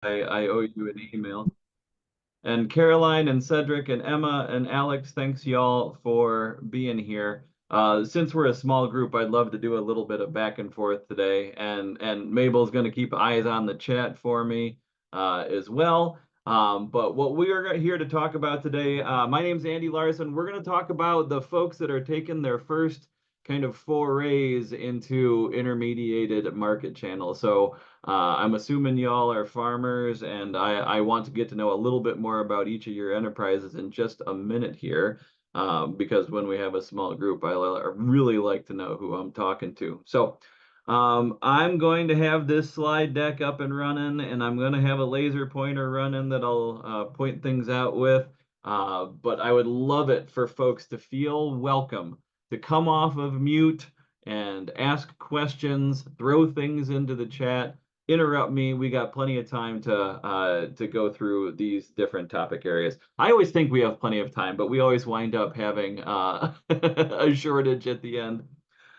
I owe you an email. And Caroline and Cedric and Emma and Alex, thanks y'all for being here. Since we're a small group, I'd love to do a little bit of back and forth today, and Mabel's going to keep eyes on the chat for me as well. But what we are here to talk about today, my name's Andy Larson. We're going to talk about the folks that are taking their first kind of forays into intermediated market channels. So I'm assuming y'all are farmers, and I want to get to know a little bit more about each of your enterprises in just a minute here, because when we have a small group, I really like to know who I'm talking to. So I'm going to have this slide deck up and running, and I'm going to have a laser pointer running that I'll point things out with. But I would love it for folks to feel welcome to come off of mute and ask questions, throw things into the chat, interrupt me. We got plenty of time to go through these different topic areas. I always think we have plenty of time, but we always wind up having a shortage at the end.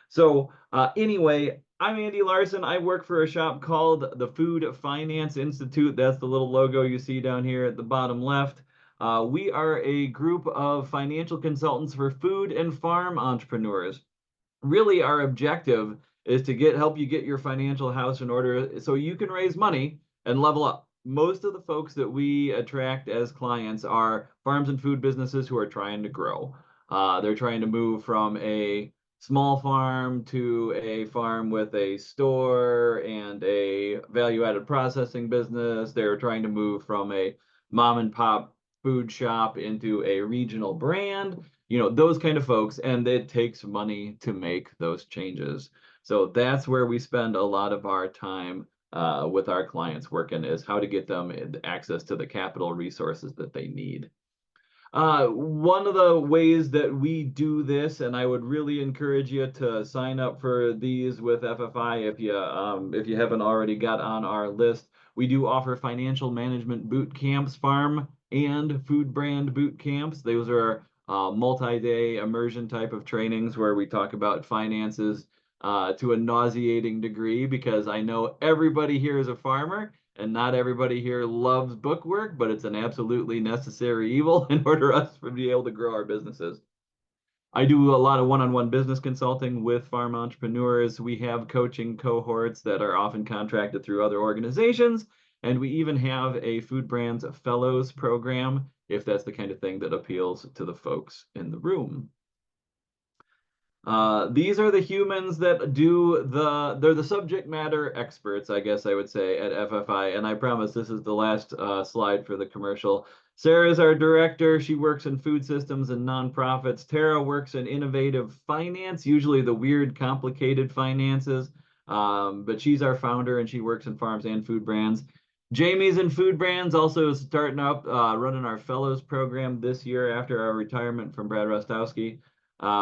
So anyway, I'm Andy Larson. I work for a shop called the Food Finance Institute. That's the little logo you see down here at the bottom left. We are a group of financial consultants for food and farm entrepreneurs. Really, our objective is to help you get your financial house in order so you can raise money and level up. Most of the folks that we attract as clients are farms and food businesses who are trying to grow. They're trying to move from a small farm to a farm with a store and a value-added processing business. They're trying to move from a mom and pop food shop into a regional brand, those kind of folks, and it takes money to make those changes. So that's where we spend a lot of our time with our clients working, is how to get them access to the capital resources that they need. One of the ways that we do this, and I would really encourage you to sign up for these with FFI if you haven't already got on our list. We do offer financial management boot camps, farm and food brand boot camps. Those are multi-day immersion type of trainings where we talk about finances to a nauseating degree, because I know everybody here is a farmer and not everybody here loves bookwork, but it's an absolutely necessary evil in order for us to be able to grow our businesses. I do a lot of one-on-one business consulting with farm entrepreneurs. We have coaching cohorts that are often contracted through other organizations, and we even have a Food Brands Fellows program, if that's the kind of thing that appeals to the folks in the room. These are the humans that they're the subject matter experts, I guess I would say, at FFI. And I promise this is the last slide for the commercial. Sarah is our director. She works in food systems and nonprofits. Tara works in innovative finance, usually the weird, complicated finances. But she's our founder, and she works in farms and food brands. Jamie's in food brands, also starting up, running our fellows program this year after our retirement from Brad Rostowski.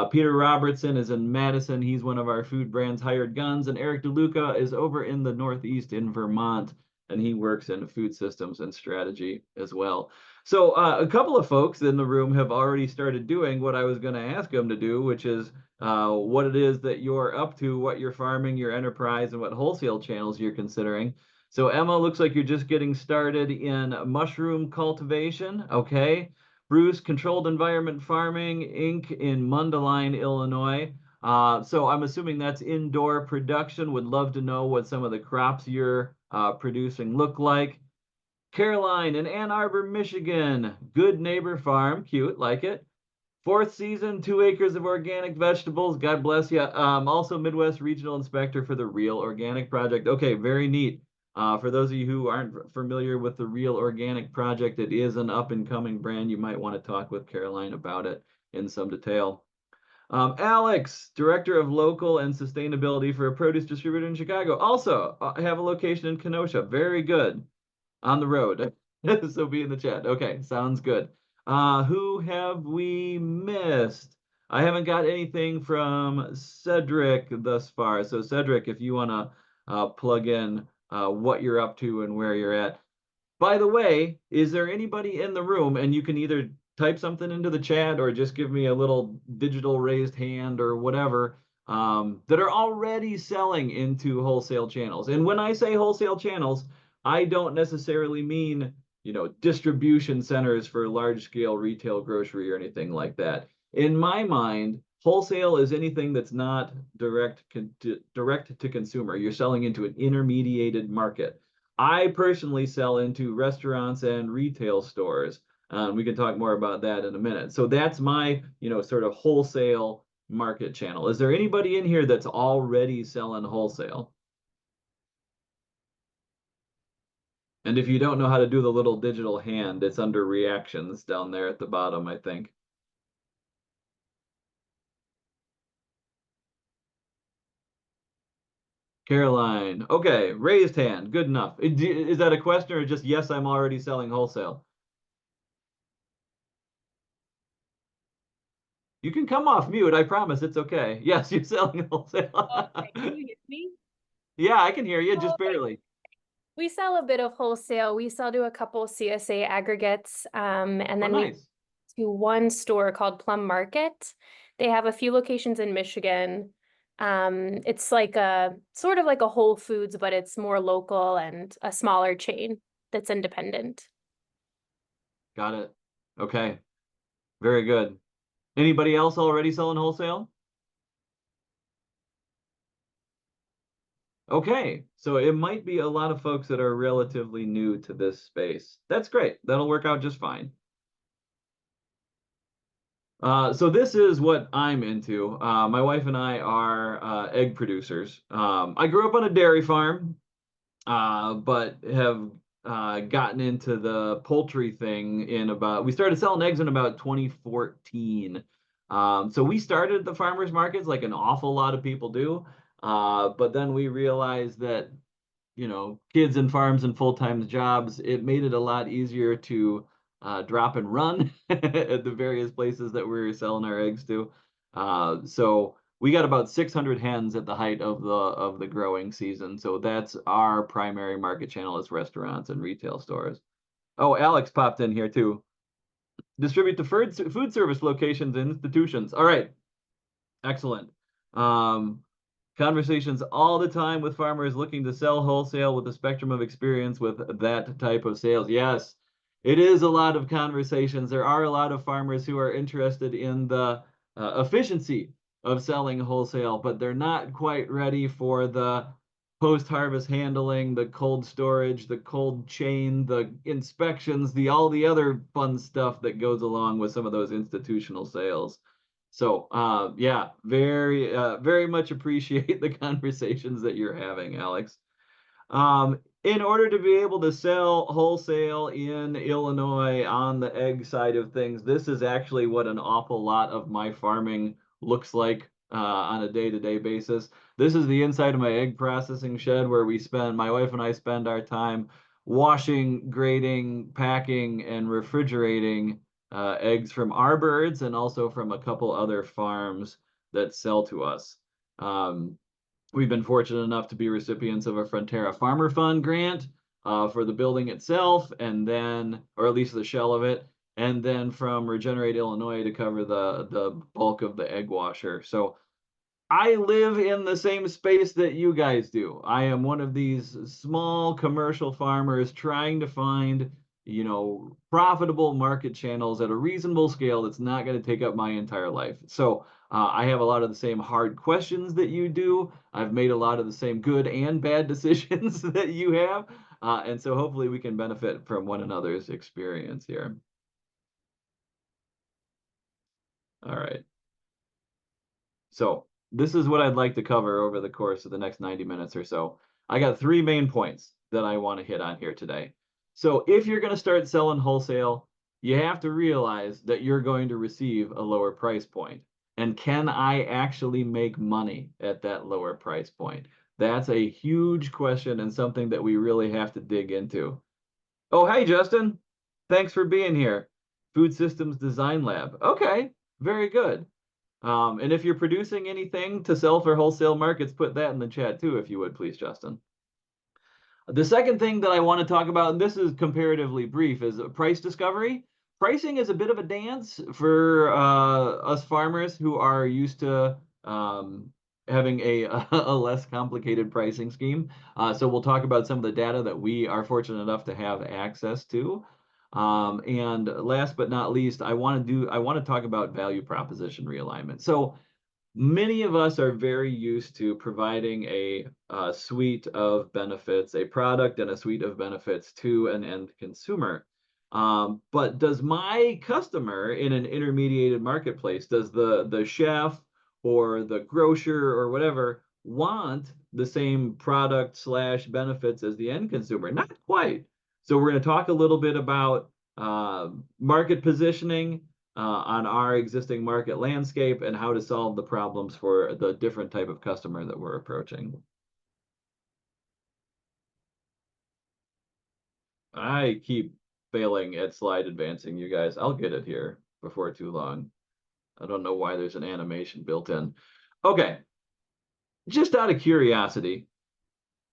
Peter Robertson is in Madison. He's one of our food brands hired guns. And Eric DeLuca is over in the Northeast in Vermont, and he works in food systems and strategy as well. So a couple of folks in the room have already started doing what I was going to ask them to do, which is what it is that you're up to, what you're farming, your enterprise, and what wholesale channels you're considering. So Emma, looks like you're just getting started in mushroom cultivation. Okay. Bruce, Controlled Environment Farming, Inc. in Mundelein, Illinois. So I'm assuming that's indoor production. Would love to know what some of the crops you're producing look like. Caroline in Ann Arbor, Michigan. Good Neighbor Farm. Cute, like it. Fourth season, 2 acres of organic vegetables. God bless you. Also Midwest Regional Inspector for the Real Organic Project. Okay, very neat. For those of you who aren't familiar with the Real Organic Project, it is an up-and-coming brand. You might want to talk with Caroline about it in some detail. Alex, Director of Local and Sustainability for a produce distributor in Chicago. Also, have a location in Kenosha. Very good. On the road. So be in the chat. Okay, sounds good. Who have we missed? I haven't got anything from Cedric thus far. So Cedric, if you want to plug in what you're up to and where you're at. By the way, is there anybody in the room, and you can either type something into the chat or just give me a little digital raised hand or whatever, that are already selling into wholesale channels? And when I say wholesale channels, I don't necessarily mean, distribution centers for large scale retail grocery or anything like that. In my mind, wholesale is anything that's not direct to consumer. You're selling into an intermediated market. I personally sell into restaurants and retail stores. We can talk more about that in a minute. So that's my, sort of wholesale market channel. Is there anybody in here that's already selling wholesale? And if you don't know how to do the little digital hand, it's under reactions down there at the bottom, I think. Caroline. Okay, raised hand. Good enough. Is that a question or just yes, I'm already selling wholesale? You can come off mute. I promise it's okay. Yes, you're selling wholesale. Okay, can you hear me? Yeah, I can hear you, Oh, just okay. barely. We sell a bit of wholesale. We sell to a couple CSA aggregates, and Oh, then we nice. to one store called Plum Market. They have a few locations in Michigan. It's like a sort of like a Whole Foods, but it's more local and a smaller chain that's independent. Got it. Okay, very good. Anybody else already selling wholesale? Okay, so it might be a lot of folks that are relatively new to this space. That's great. That'll work out just fine. So this is what I'm into. My wife and I are egg producers. I grew up on a dairy farm, but have gotten into the poultry thing we started selling eggs in about 2014. So we started at the farmers markets like an awful lot of people do. But then we realized that kids and farms and full-time jobs, it made it a lot easier to drop and run at the various places that we were selling our eggs to. So we got about 600 hens at the height of the growing season. So that's our primary market channel is restaurants and retail stores. Oh, Alex popped in here too. Distribute to food service locations and institutions. All right, excellent. Um, Conversations all the time with farmers looking to sell wholesale with a spectrum of experience with that type of sales. Yes, it is a lot of conversations. There are a lot of farmers who are interested in the efficiency of selling wholesale, but they're not quite ready for the post-harvest handling, the cold storage, the cold chain, the inspections, the all the other fun stuff that goes along with some of those institutional sales. So, yeah, very much appreciate the conversations that you're having, Alex. In order to be able to sell wholesale in Illinois on the egg side of things, this is actually what an awful lot of my farming looks like on a day-to-day basis. This is the inside of my egg processing shed where my wife and I spend our time washing, grading, packing, and refrigerating eggs from our birds and also from a couple other farms that sell to us. Um, We've been fortunate enough to be recipients of a Frontera Farmer Fund grant for the building itself, and then, or at least the shell of it, and then from Regenerate Illinois to cover the bulk of the egg washer. So I live in the same space that you guys do. I am one of these small commercial farmers trying to find, profitable market channels at a reasonable scale that's not going to take up my entire life. So I have a lot of the same hard questions that you do. I've made a lot of the same good and bad decisions that you have. And so hopefully we can benefit from one another's experience here. All right. So this is what I'd like to cover over the course of the next 90 minutes or so. I got three main points that I want to hit on here today. So if you're going to start selling wholesale, you have to realize that you're going to receive a lower price point. And can I actually make money at that lower price point? That's a huge question and something that we really have to dig into. Oh, hey, Justin. Thanks for being here. Food Systems Design Lab. Okay, very good. And if you're producing anything to sell for wholesale markets, put that in the chat too, if you would, please, Justin. The second thing that I want to talk about, and this is comparatively brief, is price discovery. Pricing is a bit of a dance for us farmers who are used to having a less complicated pricing scheme. So we'll talk about some of the data that we are fortunate enough to have access to. And last but not least, I want to talk about value proposition realignment. So many of us are very used to providing a suite of benefits, a product and a suite of benefits to an end consumer. But does my customer in an intermediated marketplace, does the chef or the grocer or whatever want the same product slash benefits as the end consumer? Not quite. So we're going to talk a little bit about market positioning on our existing market landscape and how to solve the problems for the different type of customer that we're approaching. I keep failing at slide advancing, you guys. I'll get it here before too long. I don't know why there's an animation built in. Okay, just out of curiosity,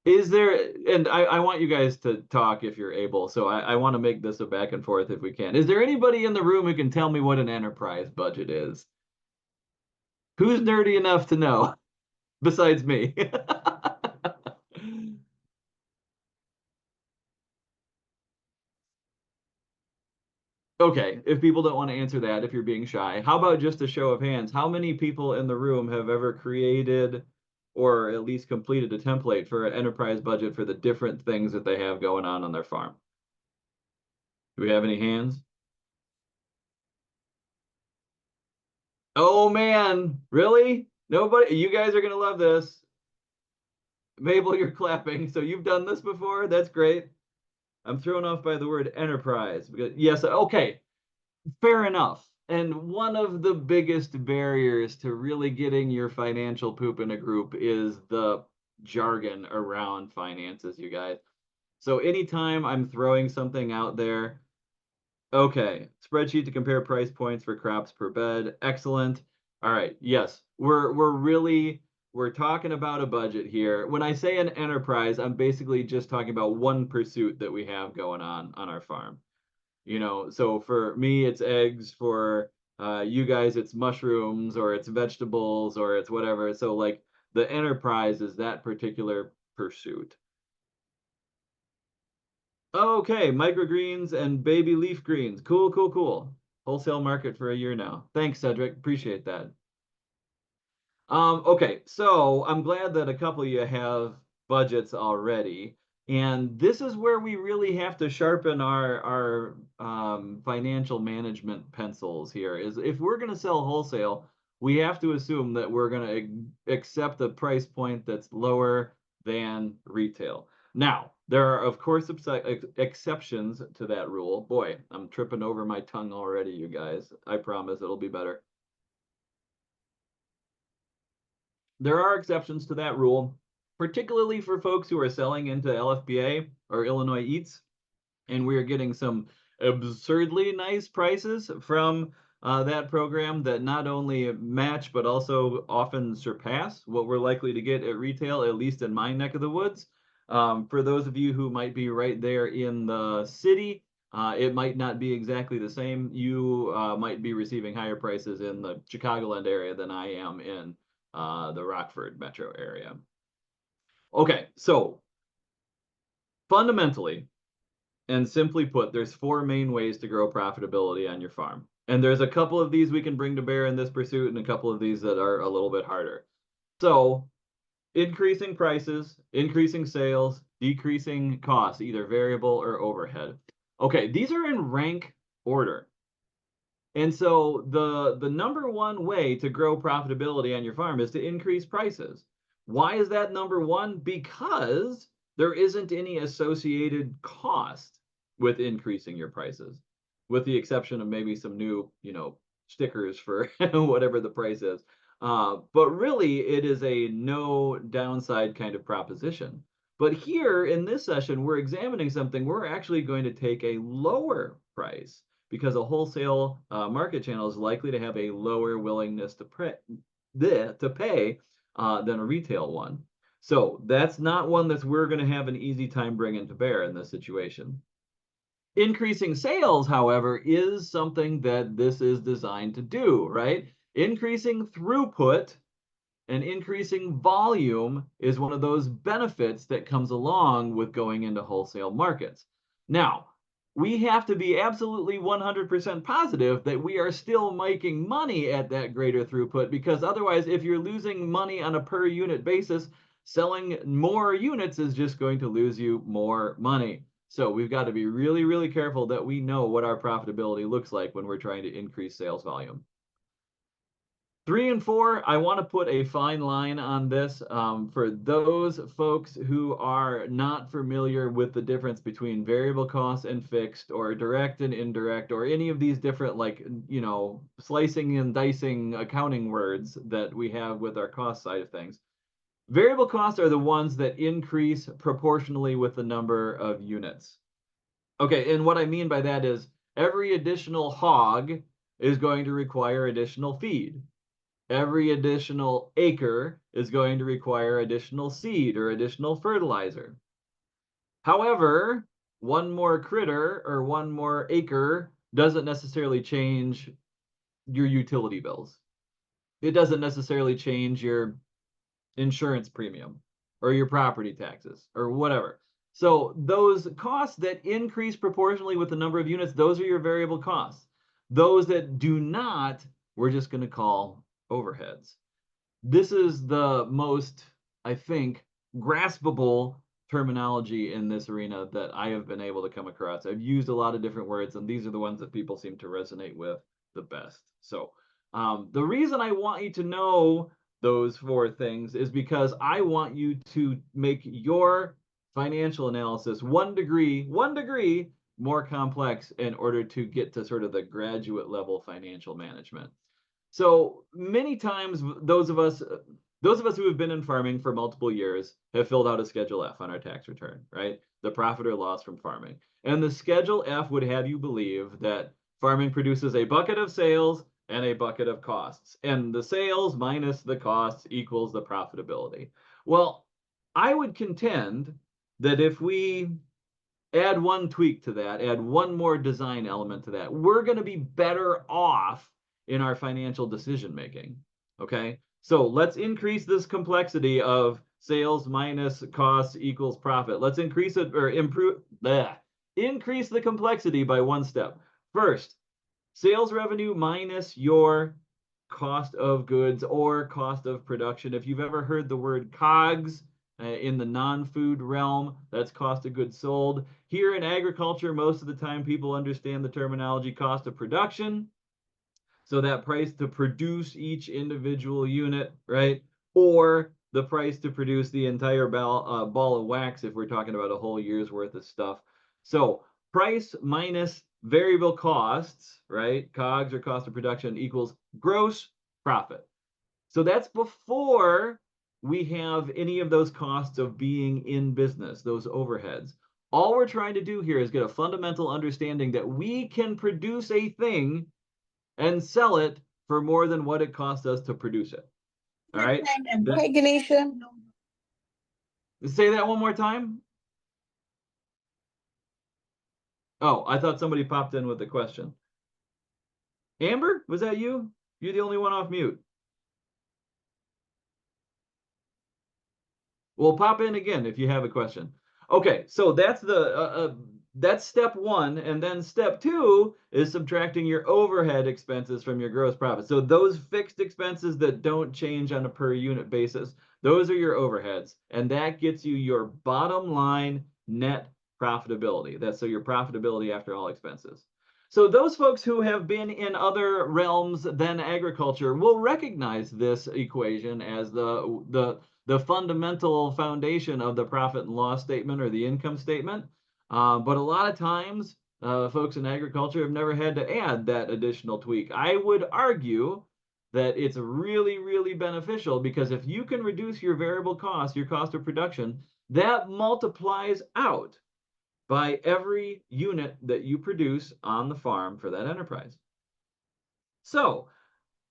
is there, and I want you guys to talk if you're able, so I want to make this a back and forth if we can. Is there anybody in the room who can tell me what an enterprise budget is? Who's nerdy enough to know besides me? Okay, if people don't want to answer that, if you're being shy, how about just a show of hands? How many people in the room have ever created or at least completed a template for an enterprise budget for the different things that they have going on their farm? Do we have any hands? Oh man, really? Nobody? You guys are gonna love this. Mabel, you're clapping. So you've done this before? That's great. I'm thrown off by the word enterprise because yes, okay. Fair enough. And one of the biggest barriers to really getting your financial poop in a group is the jargon around finances, you guys. So anytime I'm throwing something out there, okay, spreadsheet to compare price points for crops per bed, excellent. All right, yes, we're talking about a budget here. When I say an enterprise, I'm basically just talking about one pursuit that we have going on our farm. So for me it's eggs, for you guys it's mushrooms or it's vegetables or it's whatever. So like the enterprise is that particular pursuit. Okay, microgreens and baby leaf greens. Cool, cool, cool. Wholesale market for a year now. Thanks, Cedric. Appreciate that. Okay, so I'm glad that a couple of you have budgets already. And this is where we really have to sharpen our financial management pencils here. Is if we're going to sell wholesale, we have to assume that we're going to accept a price point that's lower than retail. Now, there are, of course, exceptions to that rule. Boy, I'm tripping over my tongue already, you guys. I promise it'll be better. There are exceptions to that rule, particularly for folks who are selling into LFBA or Illinois Eats, and we're getting some absurdly nice prices from that program that not only match but also often surpass what we're likely to get at retail, at least in my neck of the woods. For those of you who might be right there in the city, it might not be exactly the same. You might be receiving higher prices in the Chicagoland area than I am in the Rockford metro area. Okay, so fundamentally and simply put, there's four main ways to grow profitability on your farm. And there's a couple of these we can bring to bear in this pursuit and a couple of these that are a little bit harder. So increasing prices, increasing sales, decreasing costs, either variable or overhead. Okay, these are in rank order. And so the number one way to grow profitability on your farm is to increase prices. Why is that number one? Because there isn't any associated cost with increasing your prices, with the exception of maybe some new, stickers for whatever the price is. But really, it is a no downside kind of proposition. But here in this session, we're examining something we're actually going to take a lower price because a wholesale market channel is likely to have a lower willingness to pay than a retail one. So that's not one that we're going to have an easy time bringing to bear in this situation. Increasing sales, however, is something that this is designed to do, right? Increasing throughput And increasing volume is one of those benefits that comes along with going into wholesale markets. Now, we have to be absolutely 100% positive that we are still making money at that greater throughput, because otherwise, if you're losing money on a per unit basis, selling more units is just going to lose you more money. So we've got to be really, really careful that we know what our profitability looks like when we're trying to increase sales volume. 3 and 4, I want to put a fine line on this for those folks who are not familiar with the difference between variable costs and fixed, or direct and indirect, or any of these different, like, slicing and dicing accounting words that we have with our cost side of things. Variable costs are the ones that increase proportionally with the number of units. Okay, and what I mean by that is every additional hog is going to require additional feed. Every additional acre is going to require additional seed or additional fertilizer. However, one more critter or one more acre doesn't necessarily change your utility bills. It doesn't necessarily change your insurance premium or your property taxes or whatever. So those costs that increase proportionally with the number of units, those are your variable costs. Those that do not, we're just going to call overheads. This is the most, I think, graspable terminology in this arena that I have been able to come across. I've used a lot of different words, and these are the ones that people seem to resonate with the best. So the reason I want you to know those 4 things is because I want you to make your financial analysis one degree more complex in order to get to sort of the graduate level financial management. So many times, those of us who have been in farming for multiple years have filled out a Schedule F on our tax return, right? The profit or loss from farming. And the Schedule F would have you believe that farming produces a bucket of sales and a bucket of costs, and the sales minus the costs equals the profitability. Well, I would contend that if we add one tweak to that, add one more design element to that, we're going to be better off in our financial decision making. Okay, so let's increase this complexity of sales minus costs equals profit. Let's increase it, or increase the complexity by one step. First, sales revenue minus your cost of goods or cost of production. If you've ever heard the word COGS in the non-food realm, that's cost of goods sold. Here in agriculture, most of the time people understand the terminology cost of production. So that price to produce each individual unit, right? Or the price to produce the entire ball of wax if we're talking about a whole year's worth of stuff. So price minus variable costs, right? COGS or cost of production equals gross profit. So that's before we have any of those costs of being in business, those overheads. All we're trying to do here is get a fundamental understanding that we can produce a thing and sell it for more than what it costs us to produce it. All right. Hey, Ganesha. Say that one more time. Oh, I thought somebody popped in with a question. Amber, was that you? You're the only one off mute. Well, pop in again if you have a question. Okay, so that's step 1, and then step 2 is subtracting your overhead expenses from your gross profit. So those fixed expenses that don't change on a per unit basis, those are your overheads, and that gets you your bottom line net profitability. That's so your profitability after all expenses. So those folks who have been in other realms than agriculture will recognize this equation as the fundamental foundation of the profit and loss statement or the income statement. But a lot of times, folks in agriculture have never had to add that additional tweak. I would argue that it's really, really beneficial, because if you can reduce your variable cost, your cost of production, that multiplies out by every unit that you produce on the farm for that enterprise. So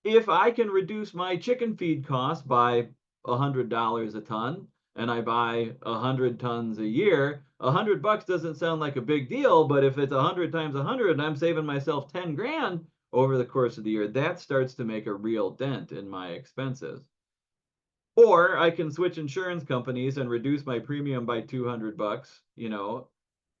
if I can reduce my chicken feed cost by $100 a ton, and I buy 100 tons a year, $100 doesn't sound like a big deal, but if it's 100 times 100 and I'm saving myself 10 grand over the course of the year, that starts to make a real dent in my expenses. Or I can switch insurance companies and reduce my premium by $200, you know,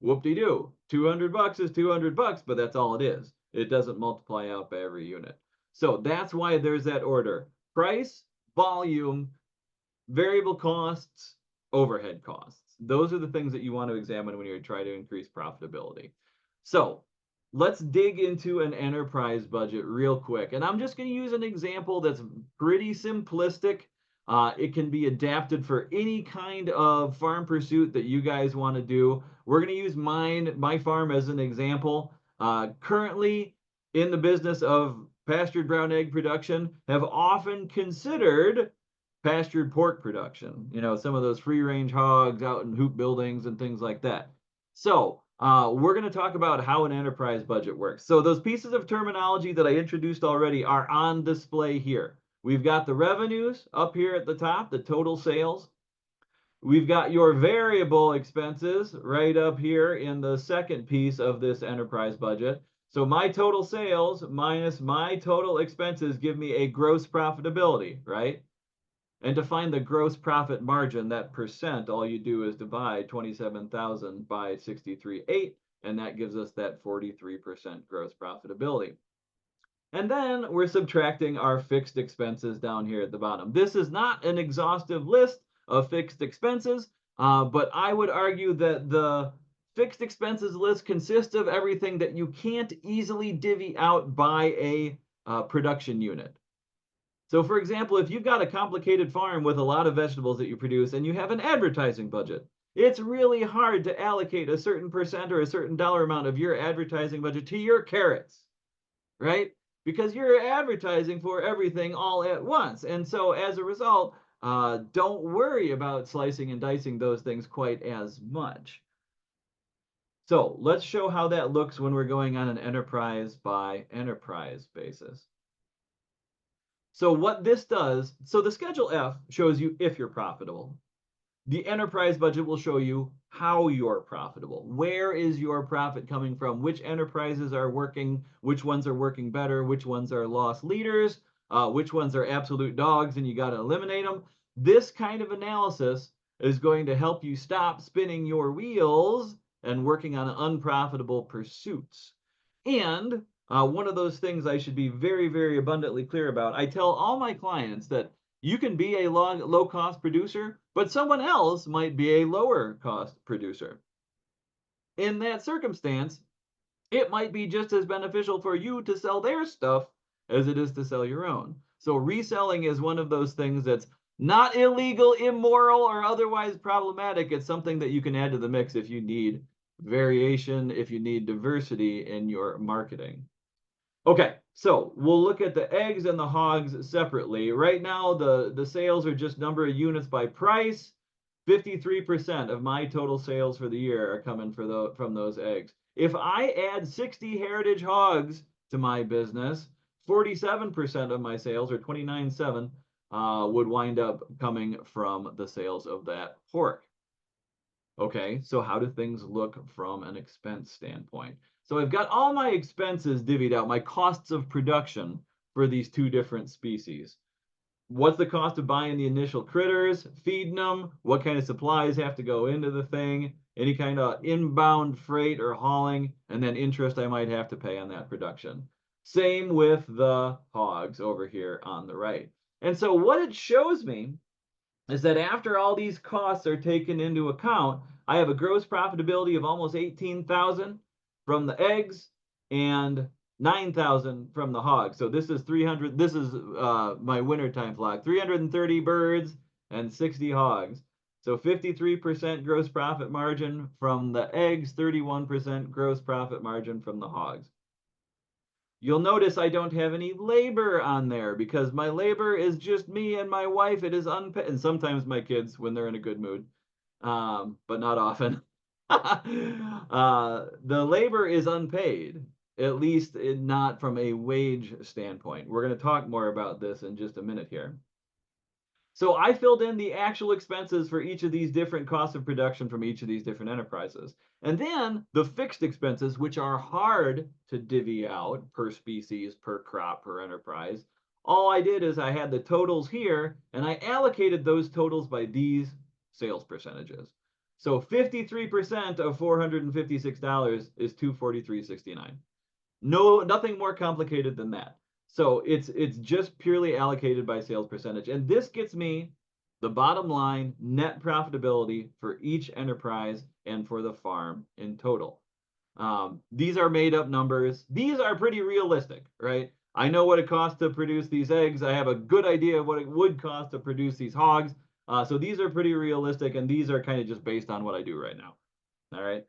whoop-de-doo. $200 is $200, but that's all it is. It doesn't multiply out by every unit. So that's why there's that order. Price, volume, variable costs, overhead costs. Those are the things that you want to examine when you're trying to increase profitability. So let's dig into an enterprise budget real quick. And I'm just going to use an example that's pretty simplistic. It can be adapted for any kind of farm pursuit that you guys want to do. We're going to use my farm as an example. Currently in the business of pastured brown egg production, have often considered pastured pork production, some of those free range hogs out in hoop buildings and things like that. So we're going to talk about how an enterprise budget works. So those pieces of terminology that I introduced already are on display here. We've got the revenues up here at the top, the total sales. We've got your variable expenses right up here in the second piece of this enterprise budget. So my total sales minus my total expenses give me a gross profitability, right? And to find the gross profit margin, that percent, all you do is divide 27,000 by 63.8, and that gives us that 43% gross profitability. And then we're subtracting our fixed expenses down here at the bottom. This is not an exhaustive list of fixed expenses, but I would argue that the fixed expenses list consists of everything that you can't easily divvy out by a production unit. So for example, if you've got a complicated farm with a lot of vegetables that you produce and you have an advertising budget, it's really hard to allocate a certain percent or a certain dollar amount of your advertising budget to your carrots, right? Because you're advertising for everything all at once. And so as a result, don't worry about slicing and dicing those things quite as much. So let's show how that looks when we're going on an enterprise by enterprise basis. So what this does, so the Schedule F shows you if you're profitable. The enterprise budget will show you how you're profitable. Where is your profit coming from? Which enterprises are working? Which ones are working better? Which ones are loss leaders? Which ones are absolute dogs and you got to eliminate them? This kind of analysis is going to help you stop spinning your wheels and working on unprofitable pursuits. And one of those things I should be very, very abundantly clear about. I tell all my clients that you can be a low cost producer, but someone else might be a lower cost producer. In that circumstance, it might be just as beneficial for you to sell their stuff as it is to sell your own. So reselling is one of those things that's not illegal, immoral, or otherwise problematic. It's something that you can add to the mix if you need variation, if you need diversity in your marketing. Okay, so we'll look at the eggs and the hogs separately. Right now, the sales are just number of units by price. 53% of my total sales for the year are coming from those eggs. If I add 60 heritage hogs to my business, 47% of my sales, or 29.7, would wind up coming from the sales of that pork. Okay, so how do things look from an expense standpoint? So I've got all my expenses divvied out, my costs of production for these two different species. What's the cost of buying the initial critters, feeding them, what kind of supplies have to go into the thing, any kind of inbound freight or hauling, and then interest I might have to pay on that production. Same with the hogs over here on the right. And so what it shows me is that after all these costs are taken into account, I have a gross profitability of almost 18,000 from the eggs and 9,000 from the hogs. So this is 300. This is my wintertime flock, 330 birds and 60 hogs. So 53% gross profit margin from the eggs, 31% gross profit margin from the hogs. You'll notice I don't have any labor on there because my labor is just me and my wife. It is unpaid, and sometimes my kids when they're in a good mood, but not often. The labor is unpaid, at least not from a wage standpoint. We're going to talk more about this in just a minute here. So I filled in the actual expenses for each of these different costs of production from each of these different enterprises. And then the fixed expenses, which are hard to divvy out per species, per crop, per enterprise, All I did is I had the totals here and I allocated those totals by these sales percentages. So 53% of $456 is $243.69. No, nothing more complicated than that. So it's just purely allocated by sales percentage. And this gets me the bottom line net profitability for each enterprise and for the farm in total. These are made up numbers. These are pretty realistic, right? I know what it costs to produce these eggs. I have a good idea of what it would cost to produce these hogs. So these are pretty realistic, and these are kind of just based on what I do right now. All right.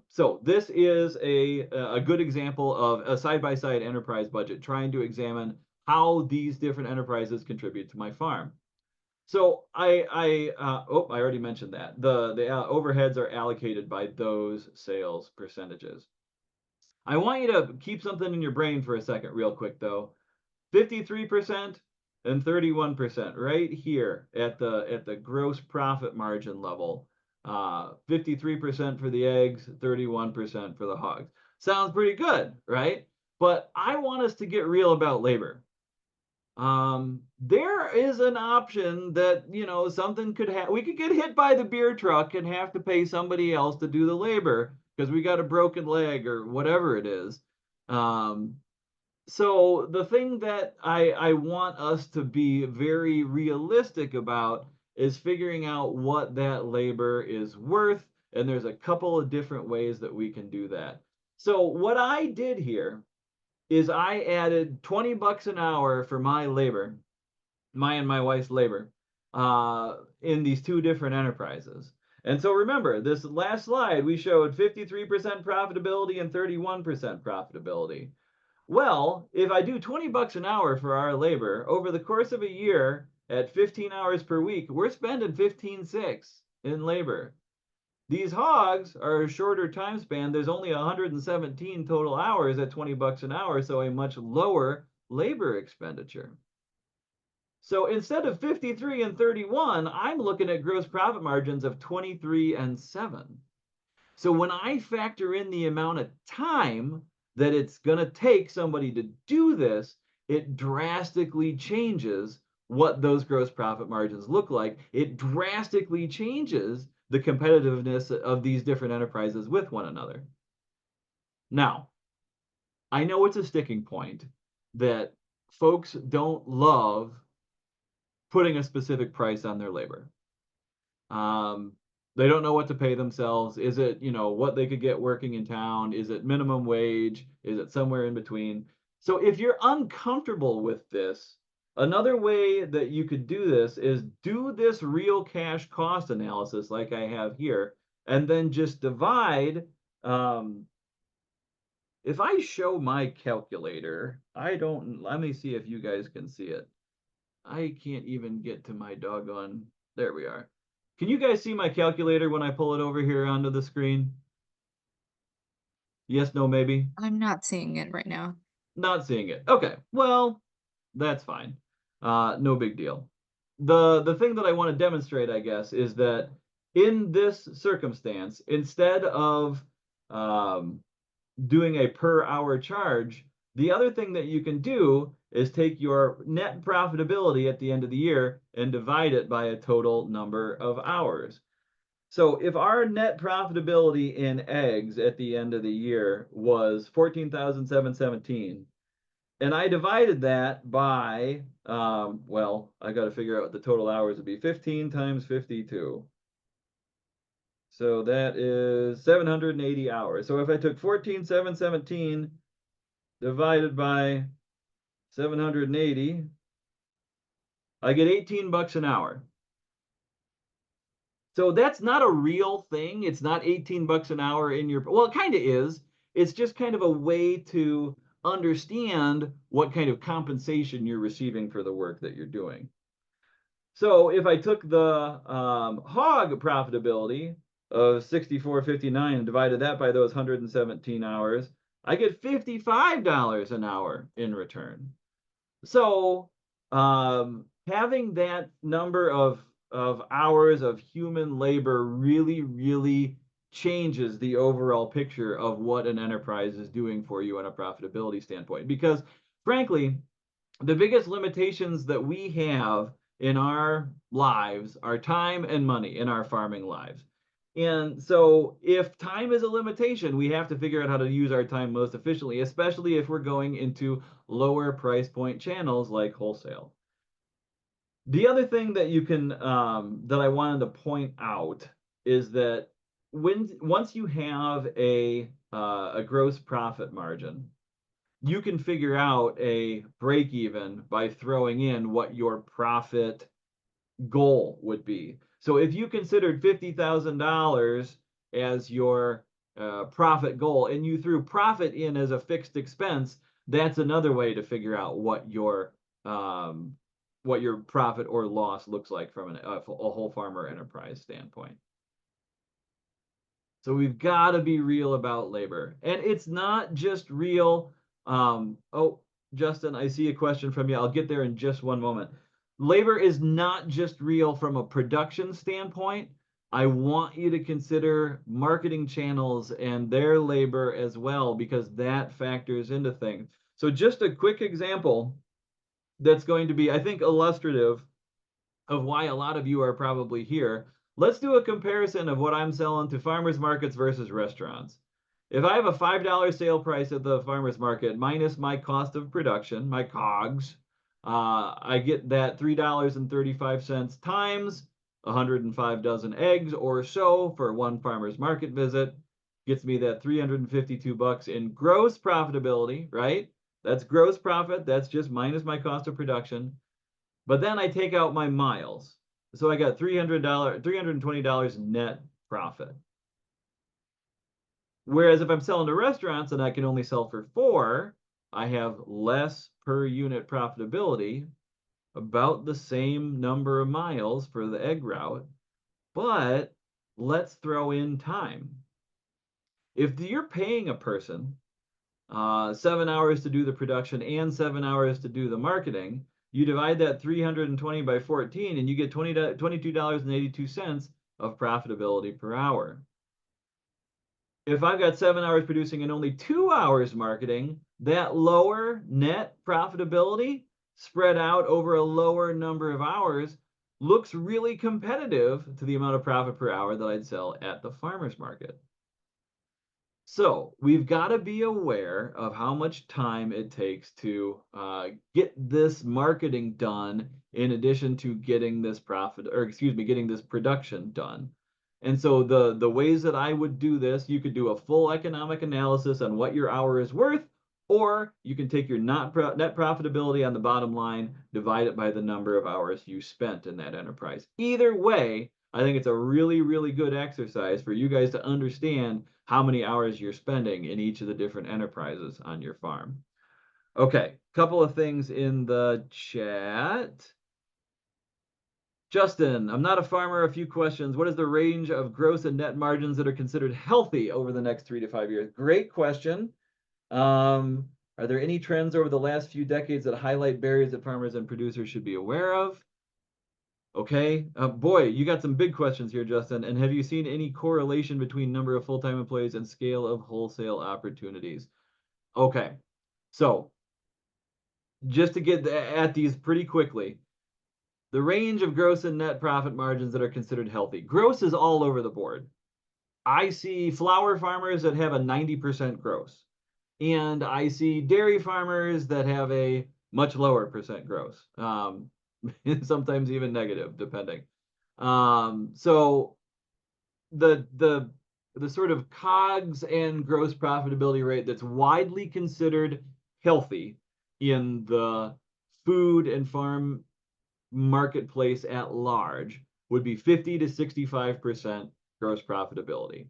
So this is a good example of a side-by-side enterprise budget, trying to examine how these different enterprises contribute to my farm. So I already mentioned that the overheads are allocated by those sales percentages. I want you to keep something in your brain for a second, real quick though. 53% and 31% right here at the gross profit margin level. 53% for the eggs, 31% for the hogs. Sounds pretty good, right? But I want us to get real about labor. There is an option that, something could happen. We could get hit by the beer truck and have to pay somebody else to do the labor because we got a broken leg or whatever it is. Um, so the thing that I want us to be very realistic about is figuring out what that labor is worth. And there's a couple of different ways that we can do that. So what I did here is I added 20 bucks an hour for my labor, my and my wife's labor, in these two different enterprises. And so remember, this last slide, we showed 53% profitability and 31% profitability. Well, if I do 20 bucks an hour for our labor over the course of a year at 15 hours per week, we're spending 15.6 in labor. These hogs are a shorter time span. There's only 117 total hours at 20 bucks an hour, so a much lower labor expenditure. So instead of 53 and 31, I'm looking at gross profit margins of 23 and 7. So when I factor in the amount of time that it's going to take somebody to do this, it drastically changes what those gross profit margins look like. It drastically changes the competitiveness of these different enterprises with one another. Now, I know it's a sticking point that folks don't love putting a specific price on their labor. They don't know what to pay themselves. Is it, what they could get working in town? Is it minimum wage? Is it somewhere in between? So if you're uncomfortable with this, another way that you could do this is do this real cash cost analysis like I have here, and then just divide. If I show my calculator, let me see if you guys can see it. I can't even get to my doggone, there we are. Can you guys see my calculator when I pull it over here onto the screen? Yes, no, maybe? I'm not seeing it right now. Not seeing it. Okay, well, that's fine. No big deal. The thing that I want to demonstrate, I guess, is that in this circumstance, instead of doing a per hour charge, the other thing that you can do is take your net profitability at the end of the year and divide it by a total number of hours. So if our net profitability in eggs at the end of the year was 14,717, and I divided that by, I got to figure out what the total hours would be. 15 times 52. So that is 780 hours. So if I took 14,717 divided by 780, I get 18 bucks an hour. So that's not a real thing. It's not 18 bucks an hour in your, well, it kind of is. It's just kind of a way to understand what kind of compensation you're receiving for the work that you're doing. So if I took the hog profitability of 64.59 and divided that by those 117 hours, I get $55 an hour in return. So having that number of hours of human labor really changes the overall picture of what an enterprise is doing for you on a profitability standpoint. Because frankly, the biggest limitations that we have in our lives are time and money in our farming lives. And so if time is a limitation, we have to figure out how to use our time most efficiently, especially if we're going into lower price point channels like wholesale. The other thing that you can that I wanted to point out is that once you have a gross profit margin, you can figure out a break even by throwing in what your profit goal would be. So if you considered $50,000 as your profit goal and you threw profit in as a fixed expense, that's another way to figure out what your profit or loss looks like from a whole farmer enterprise standpoint. So we've got to be real about labor, and it's not just real. Oh, Justin, I see a question from you. I'll get there in just one moment. Labor is not just real from a production standpoint. I want you to consider marketing channels and their labor as well, because that factors into things. So just a quick example that's going to be, I think, illustrative of why a lot of you are probably here. Let's do a comparison of what I'm selling to farmers markets versus restaurants. If I have a $5 sale price at the farmers market minus my cost of production, my COGS, I get that $3.35 times 105 dozen eggs or so for one farmer's market visit gets me that 352 bucks in gross profitability, right? That's gross profit. That's just minus my cost of production. But then I take out my miles. So I got $320 net profit. Whereas if I'm selling to restaurants and I can only sell for 4, I have less per unit profitability, about the same number of miles for the egg route, but let's throw in time. If you're paying a person 7 hours to do the production and 7 hours to do the marketing, you divide that 320 by 14 and you get $22.82 of profitability per hour. If I've got 7 hours producing and only 2 hours marketing, that lower net profitability spread out over a lower number of hours looks really competitive to the amount of profit per hour that I'd sell at the farmer's market. So we've got to be aware of how much time it takes to get this marketing done in addition to getting this getting this production done. And so the ways that I would do this, you could do a full economic analysis on what your hour is worth, or you can take your net profitability on the bottom line, divide it by the number of hours you spent in that enterprise. Either way, I think it's a really, really good exercise for you guys to understand how many hours you're spending in each of the different enterprises on your farm. Okay, couple of things in the chat. Justin, I'm not a farmer. A few questions. What is the range of gross and net margins that are considered healthy over the next 3 to 5 years? Great question. Are there any trends over the last few decades that highlight barriers that farmers and producers should be aware of? Okay, boy, you got some big questions here, Justin. And have you seen any correlation between number of full-time employees and scale of wholesale opportunities? Okay, so just to get at these pretty quickly, the range of gross and net profit margins that are considered healthy. Gross is all over the board. I see flour farmers that have a 90% gross, and I see dairy farmers that have a much lower percent gross. Sometimes even negative, depending. So the sort of COGS and gross profitability rate that's widely considered healthy in the food and farm marketplace at large would be 50 to 65% gross profitability.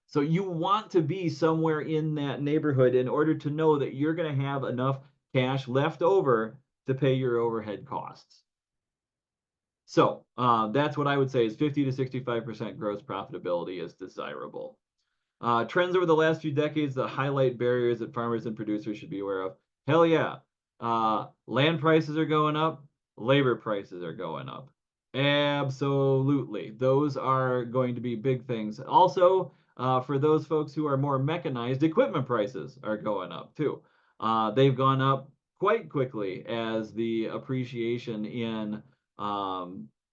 So you want to be somewhere in that neighborhood in order to know that you're going to have enough cash left over to pay your overhead costs. So that's what I would say is 50 to 65% gross profitability is desirable. Trends over the last few decades that highlight barriers that farmers and producers should be aware of. Hell yeah. Land prices are going up. Labor prices are going up. Absolutely. Those are going to be big things. Also, for those folks who are more mechanized, equipment prices are going up too. They've gone up quite quickly as the appreciation in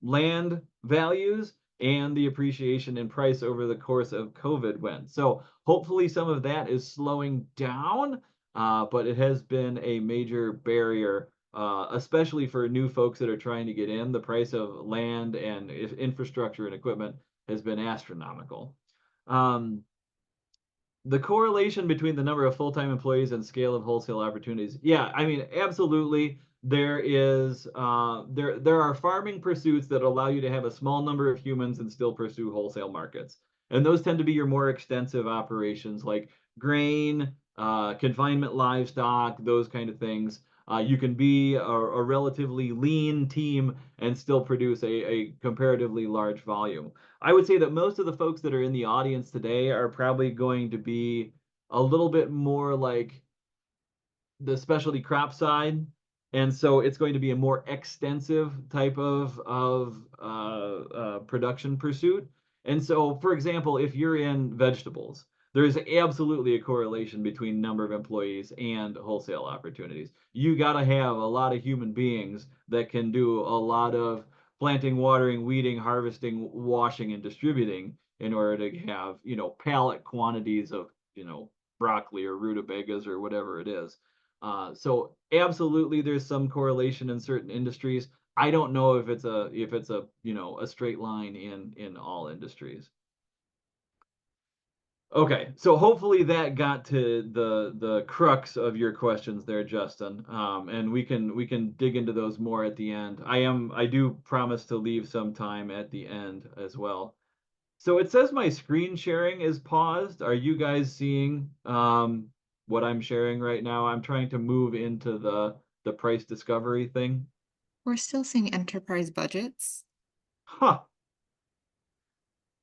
land values and the appreciation in price over the course of COVID went. So hopefully some of that is slowing down, but it has been a major barrier, especially for new folks that are trying to get in. The price of land and infrastructure and equipment has been astronomical. The correlation between the number of full-time employees and scale of wholesale opportunities. Yeah, I mean, absolutely. There are farming pursuits that allow you to have a small number of humans and still pursue wholesale markets. And those tend to be your more extensive operations like grain, confinement livestock, those kind of things. You can be a relatively lean team and still produce a comparatively large volume. I would say that most of the folks that are in the audience today are probably going to be a little bit more like the specialty crop side. And so it's going to be a more extensive type of production pursuit. And so, for example, if you're in vegetables, there's absolutely a correlation between number of employees and wholesale opportunities. You got to have a lot of human beings that can do a lot of planting, watering, weeding, harvesting, washing, and distributing in order to have, pallet quantities of, broccoli or rutabagas or whatever it is. So absolutely, there's some correlation in certain industries. I don't know if it's a a straight line in all industries. Okay, so hopefully that got to the crux of your questions there, Justin. And we can dig into those more at the end. I do promise to leave some time at the end as well. So it says my screen sharing is paused. Are you guys seeing what I'm sharing right now? I'm trying to move into the price discovery thing. We're still seeing enterprise budgets. Huh.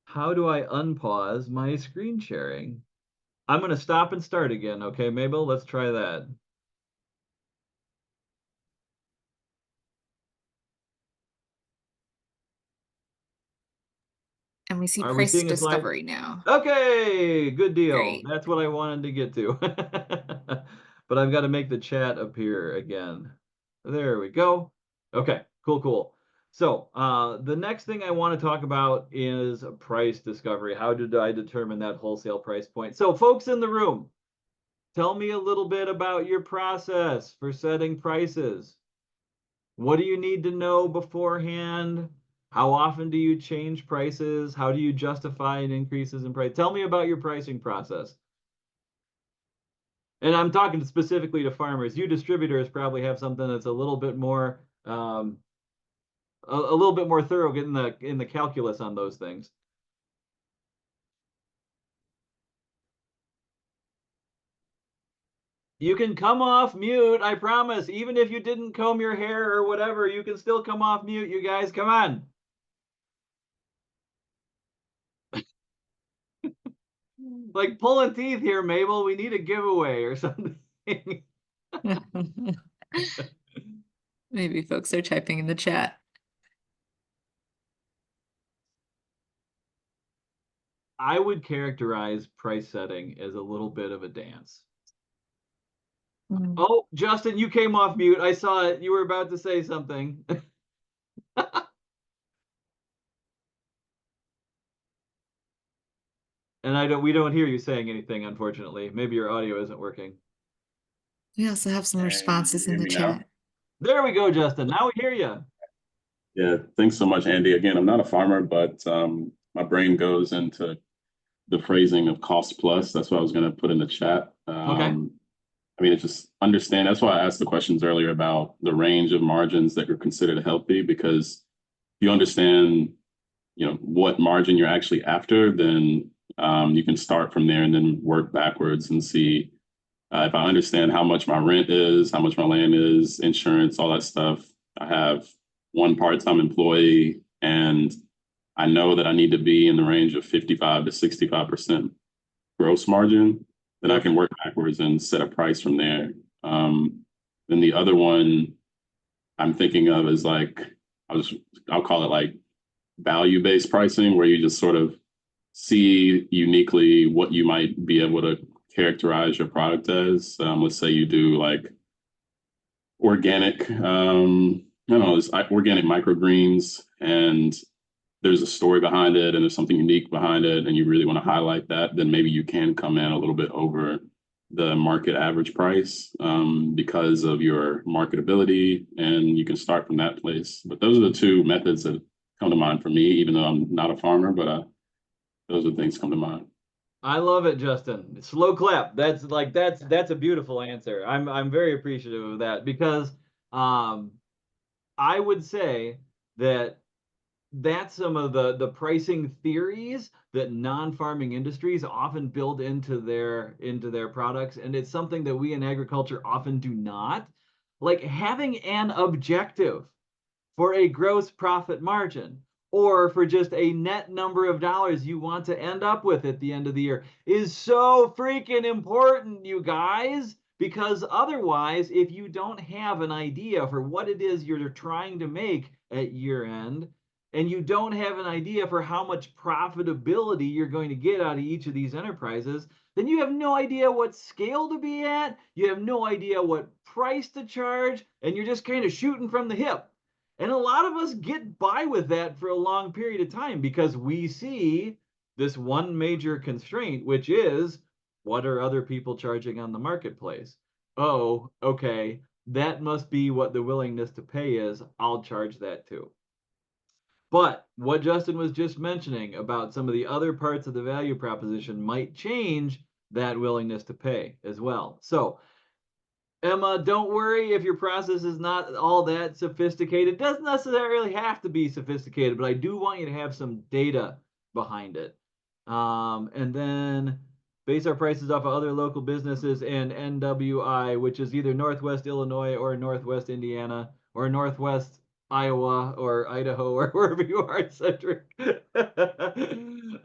How do I unpause my screen sharing? I'm going to stop and start again. Okay, Mabel, let's try that. And we see Are we price seeing a slide? discovery now. Okay, good deal. Great. That's what I wanted to get to. But I've got to make the chat appear again. There we go. Okay, cool. So the next thing I want to talk about is price discovery. How did I determine that wholesale price point? So folks in the room, tell me a little bit about your process for setting prices. What do you need to know beforehand? How often do you change prices? How do you justify increases in price? Tell me about your pricing process. And I'm talking specifically to farmers. You distributors probably have something that's a little bit more a little bit more thorough in the calculus on those things. You can come off mute, I promise. Even if you didn't comb your hair or whatever, you can still come off mute, you guys. Come on. Like pulling teeth here, Mabel. We need a giveaway or something. Maybe folks are typing in the chat. I would characterize price setting as a little bit of a dance. Oh, Justin, you came off mute. I saw it. You were about to say something. And we don't hear you saying anything, unfortunately. Maybe your audio isn't working. We also have some responses in the chat. There we go, Justin. Now we hear you. Yeah, thanks so much, Andy. Again, I'm not a farmer, but my brain goes into the phrasing of cost plus. That's what I was going to put in the chat. Okay. I mean, it's just understand. That's why I asked the questions earlier about the range of margins that are considered healthy, because if you understand, what margin you're actually after, then you can start from there and then work backwards and see if I understand how much my rent is, how much my land is, insurance, all that stuff. I have one part-time employee, and I know that I need to be in the range of 55 to 65% gross margin. Then I can work backwards and set a price from there. Then the other one I'm thinking of is like, I'll call it like value-based pricing, where you just sort of see uniquely what you might be able to characterize your product as. Let's say you do like organic, I don't know, it's organic microgreens, and there's a story behind it and there's something unique behind it, and you really want to highlight that, then maybe you can come in a little bit over the market average price because of your marketability, and you can start from that place. But those are the two methods that come to mind for me, even though I'm not a farmer, but those are the things that come to mind. I love it, Justin. Slow clap. That's a beautiful answer. I'm very appreciative of that, because I would say that that's some of the pricing theories that non-farming industries often build into their products, and it's something that we in agriculture often do not. Like having an objective for a gross profit margin, or for just a net number of dollars you want to end up with at the end of the year, is so freaking important, you guys. Because otherwise, if you don't have an idea for what it is you're trying to make at year end, and you don't have an idea for how much profitability you're going to get out of each of these enterprises, then you have no idea what scale to be at, you have no idea what price to charge, and you're just kind of shooting from the hip. And a lot of us get by with that for a long period of time because we see this one major constraint, which is, what are other people charging on the marketplace? Oh, okay, that must be what the willingness to pay is. I'll charge that too. But what Justin was just mentioning about some of the other parts of the value proposition might change that willingness to pay as well. So Emma, don't worry if your process is not all that sophisticated. It doesn't necessarily have to be sophisticated, but I do want you to have some data behind it. And then base our prices off of other local businesses and NWI, which is either Northwest Illinois or Northwest Indiana or Northwest Iowa or Idaho or wherever you are, Cedric.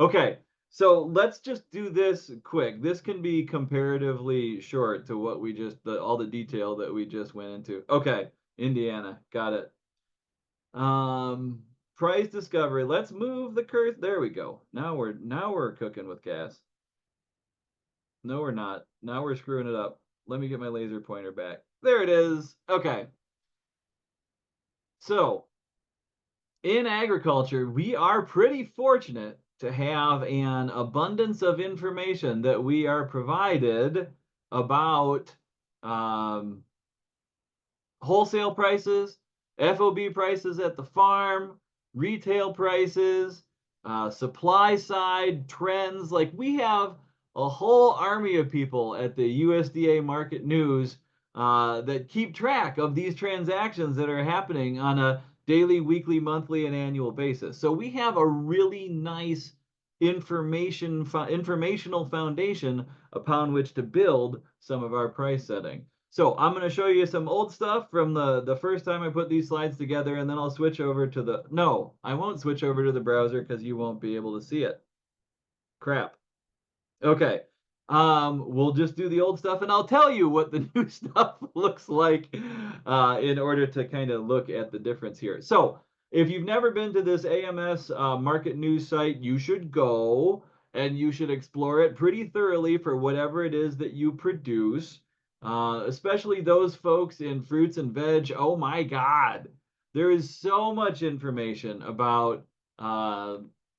Okay. So let's just do this quick. This can be comparatively short to what we just, all the detail that we just went into. Okay, Indiana, got it. Price discovery. Let's move the cursor. There we go. Now we're cooking with gas. No, we're not. Now we're screwing it up. Let me get my laser pointer back. There it is. Okay. So in agriculture, we are pretty fortunate to have an abundance of information that we are provided about wholesale prices, FOB prices at the farm, retail prices, supply side trends. Like we have a whole army of people at the USDA Market News that keep track of these transactions that are happening on a daily, weekly, monthly, and annual basis. So we have a really nice informational foundation upon which to build some of our price setting. So I'm going to show you some old stuff from the first time I put these slides together, and then I'll switch over to the, no, I won't switch over to the browser because you won't be able to see it. Crap. Okay. We'll just do the old stuff, and I'll tell you what the new stuff looks like in order to kind of look at the difference here. So if you've never been to this AMS market news site, you should go and you should explore it pretty thoroughly for whatever it is that you produce, especially those folks in fruits and veg. Oh my God, there is so much information about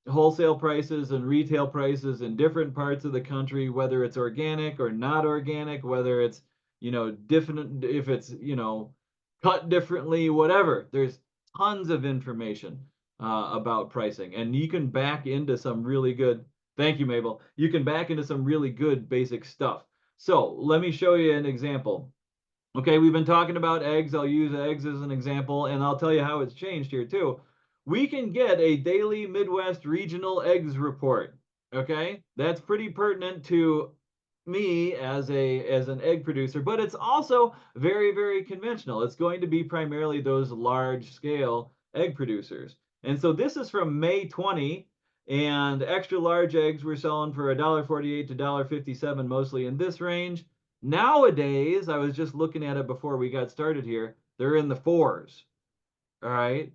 wholesale prices and retail prices in different parts of the country, whether it's organic or not organic, whether it's, different, if it's, cut differently, whatever. There's tons of information about pricing, and you can back into some really good, thank you, Mabel. You can back into some really good basic stuff. So let me show you an example. Okay, we've been talking about eggs. I'll use eggs as an example, and I'll tell you how it's changed here too. We can get a daily Midwest regional eggs report. Okay, that's pretty pertinent to me as an egg producer, but it's also very, very conventional. It's going to be primarily those large scale egg producers. And so this is from May 20, and extra large eggs we're selling for $1.48 to $1.57, mostly in this range. Nowadays, I was just looking at it before we got started here, they're in the fours. All right.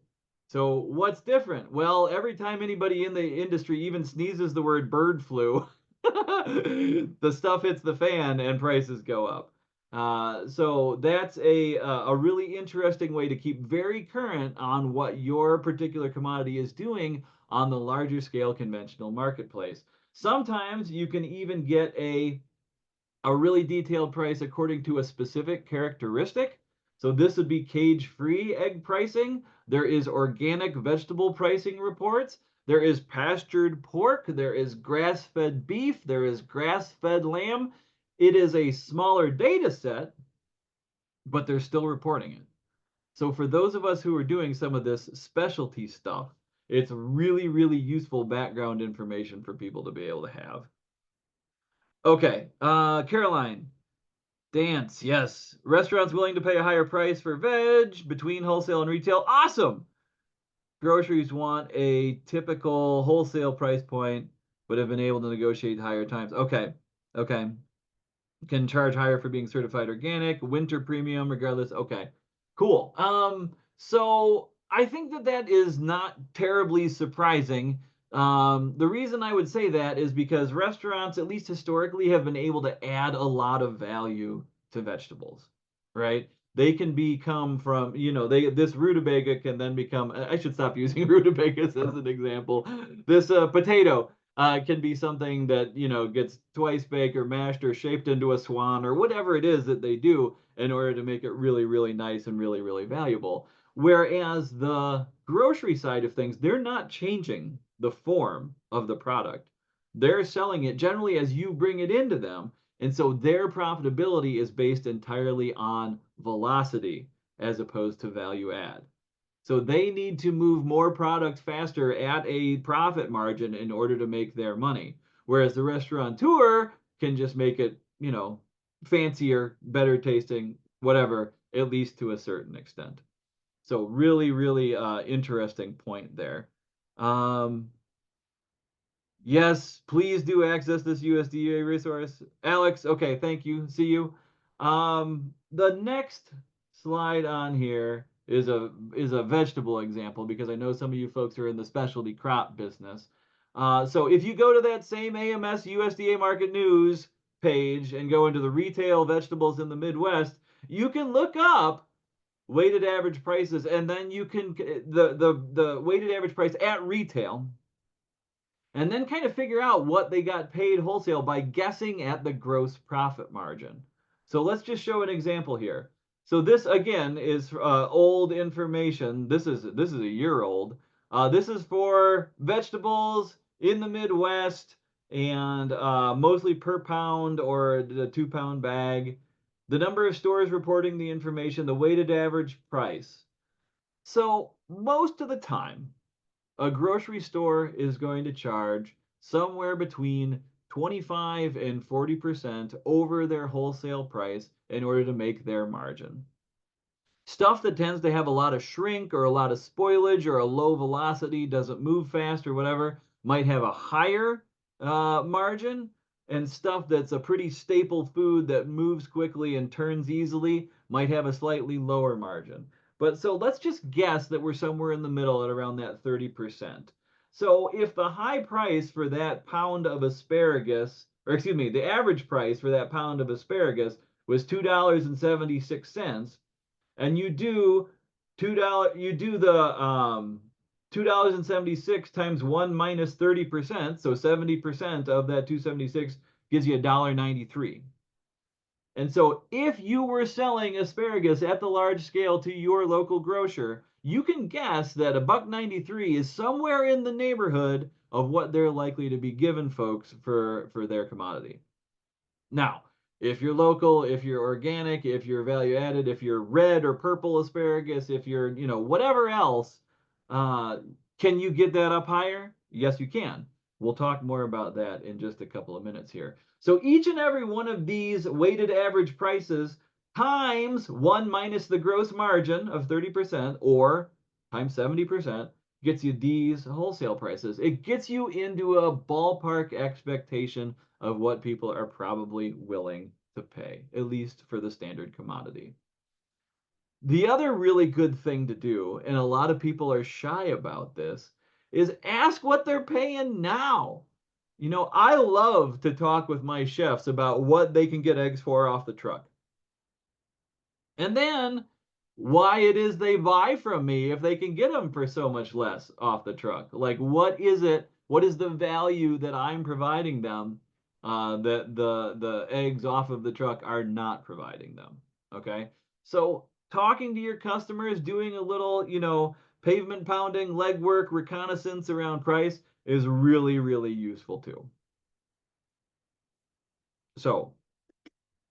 So what's different? Well, every time anybody in the industry even sneezes the word bird flu, the stuff hits the fan and prices go up. So that's a really interesting way to keep very current on what your particular commodity is doing on the larger scale conventional marketplace. Sometimes you can even get a really detailed price according to a specific characteristic. So this would be cage-free egg pricing. There is organic vegetable pricing reports. There is pastured pork. There is grass-fed beef. There is grass-fed lamb. It is a smaller data set, but they're still reporting it. So for those of us who are doing some of this specialty stuff, it's really, really useful background information for people to be able to have. Okay, Caroline, dance, yes. Restaurants willing to pay a higher price for veg between wholesale and retail. Awesome. Groceries want a typical wholesale price point, but have been able to negotiate higher times. Okay, okay. Can charge higher for being certified organic, winter premium, regardless. Okay, cool. So I think that that is not terribly surprising. The reason I would say that is because restaurants, at least historically, have been able to add a lot of value to vegetables, right? They can become from, this rutabaga can then become, I should stop using rutabagas as an example. This potato can be something that, gets twice baked or mashed or shaped into a swan or whatever it is that they do in order to make it really, really nice and really, really valuable. Whereas the grocery side of things, they're not changing the form of the product. They're selling it generally as you bring it into them. And so their profitability is based entirely on velocity as opposed to value add. So they need to move more product faster at a profit margin in order to make their money. Whereas the restaurateur can just make it, fancier, better tasting, whatever, at least to a certain extent. So really, really interesting point there. Yes, please do access this USDA resource. Alex, okay, thank you. See you. The next slide on here is a vegetable example because I know some of you folks are in the specialty crop business. So if you go to that same AMS USDA Market News page and go into the retail vegetables in the Midwest, you can look up weighted average prices, and then you can the weighted average price at retail, and then kind of figure out what they got paid wholesale by guessing at the gross profit margin. So let's just show an example here. So this again is old information. This is a year old. This is for vegetables in the Midwest and mostly per pound or the 2-pound bag. The number of stores reporting the information, the weighted average price. So most of the time, a grocery store is going to charge somewhere between 25 and 40% over their wholesale price in order to make their margin. Stuff that tends to have a lot of shrink or a lot of spoilage or a low velocity, doesn't move fast or whatever, might have a higher margin. And stuff that's a pretty staple food that moves quickly and turns easily might have a slightly lower margin. But so let's just guess that we're somewhere in the middle at around that 30%. So if the high price for that pound of asparagus, or excuse me, the average price for that pound of asparagus was $2.76, and you do the $2.76 times 1 minus 30%, so 70% of that 276 gives you $1.93. And so if you were selling asparagus at the large scale to your local grocer, you can guess that $1.93 is somewhere in the neighborhood of what they're likely to be giving folks for their commodity. Now, if you're local, if you're organic, if you're value added, if you're red or purple asparagus, if you're, whatever else, can you get that up higher? Yes, you can. We'll talk more about that in just a couple of minutes here. So each and every one of these weighted average prices times 1 minus the gross margin of 30% or times 70% gets you these wholesale prices. It gets you into a ballpark expectation of what people are probably willing to pay, at least for the standard commodity. The other really good thing to do, and a lot of people are shy about this, is ask what they're paying now. I love to talk with my chefs about what they can get eggs for off the truck. And then why it is they buy from me if they can get them for so much less off the truck. Like, what is it? What is the value that I'm providing them that the eggs off of the truck are not providing them? Okay, so talking to your customers, doing a little, pavement pounding, legwork, reconnaissance around price is really, really useful too. So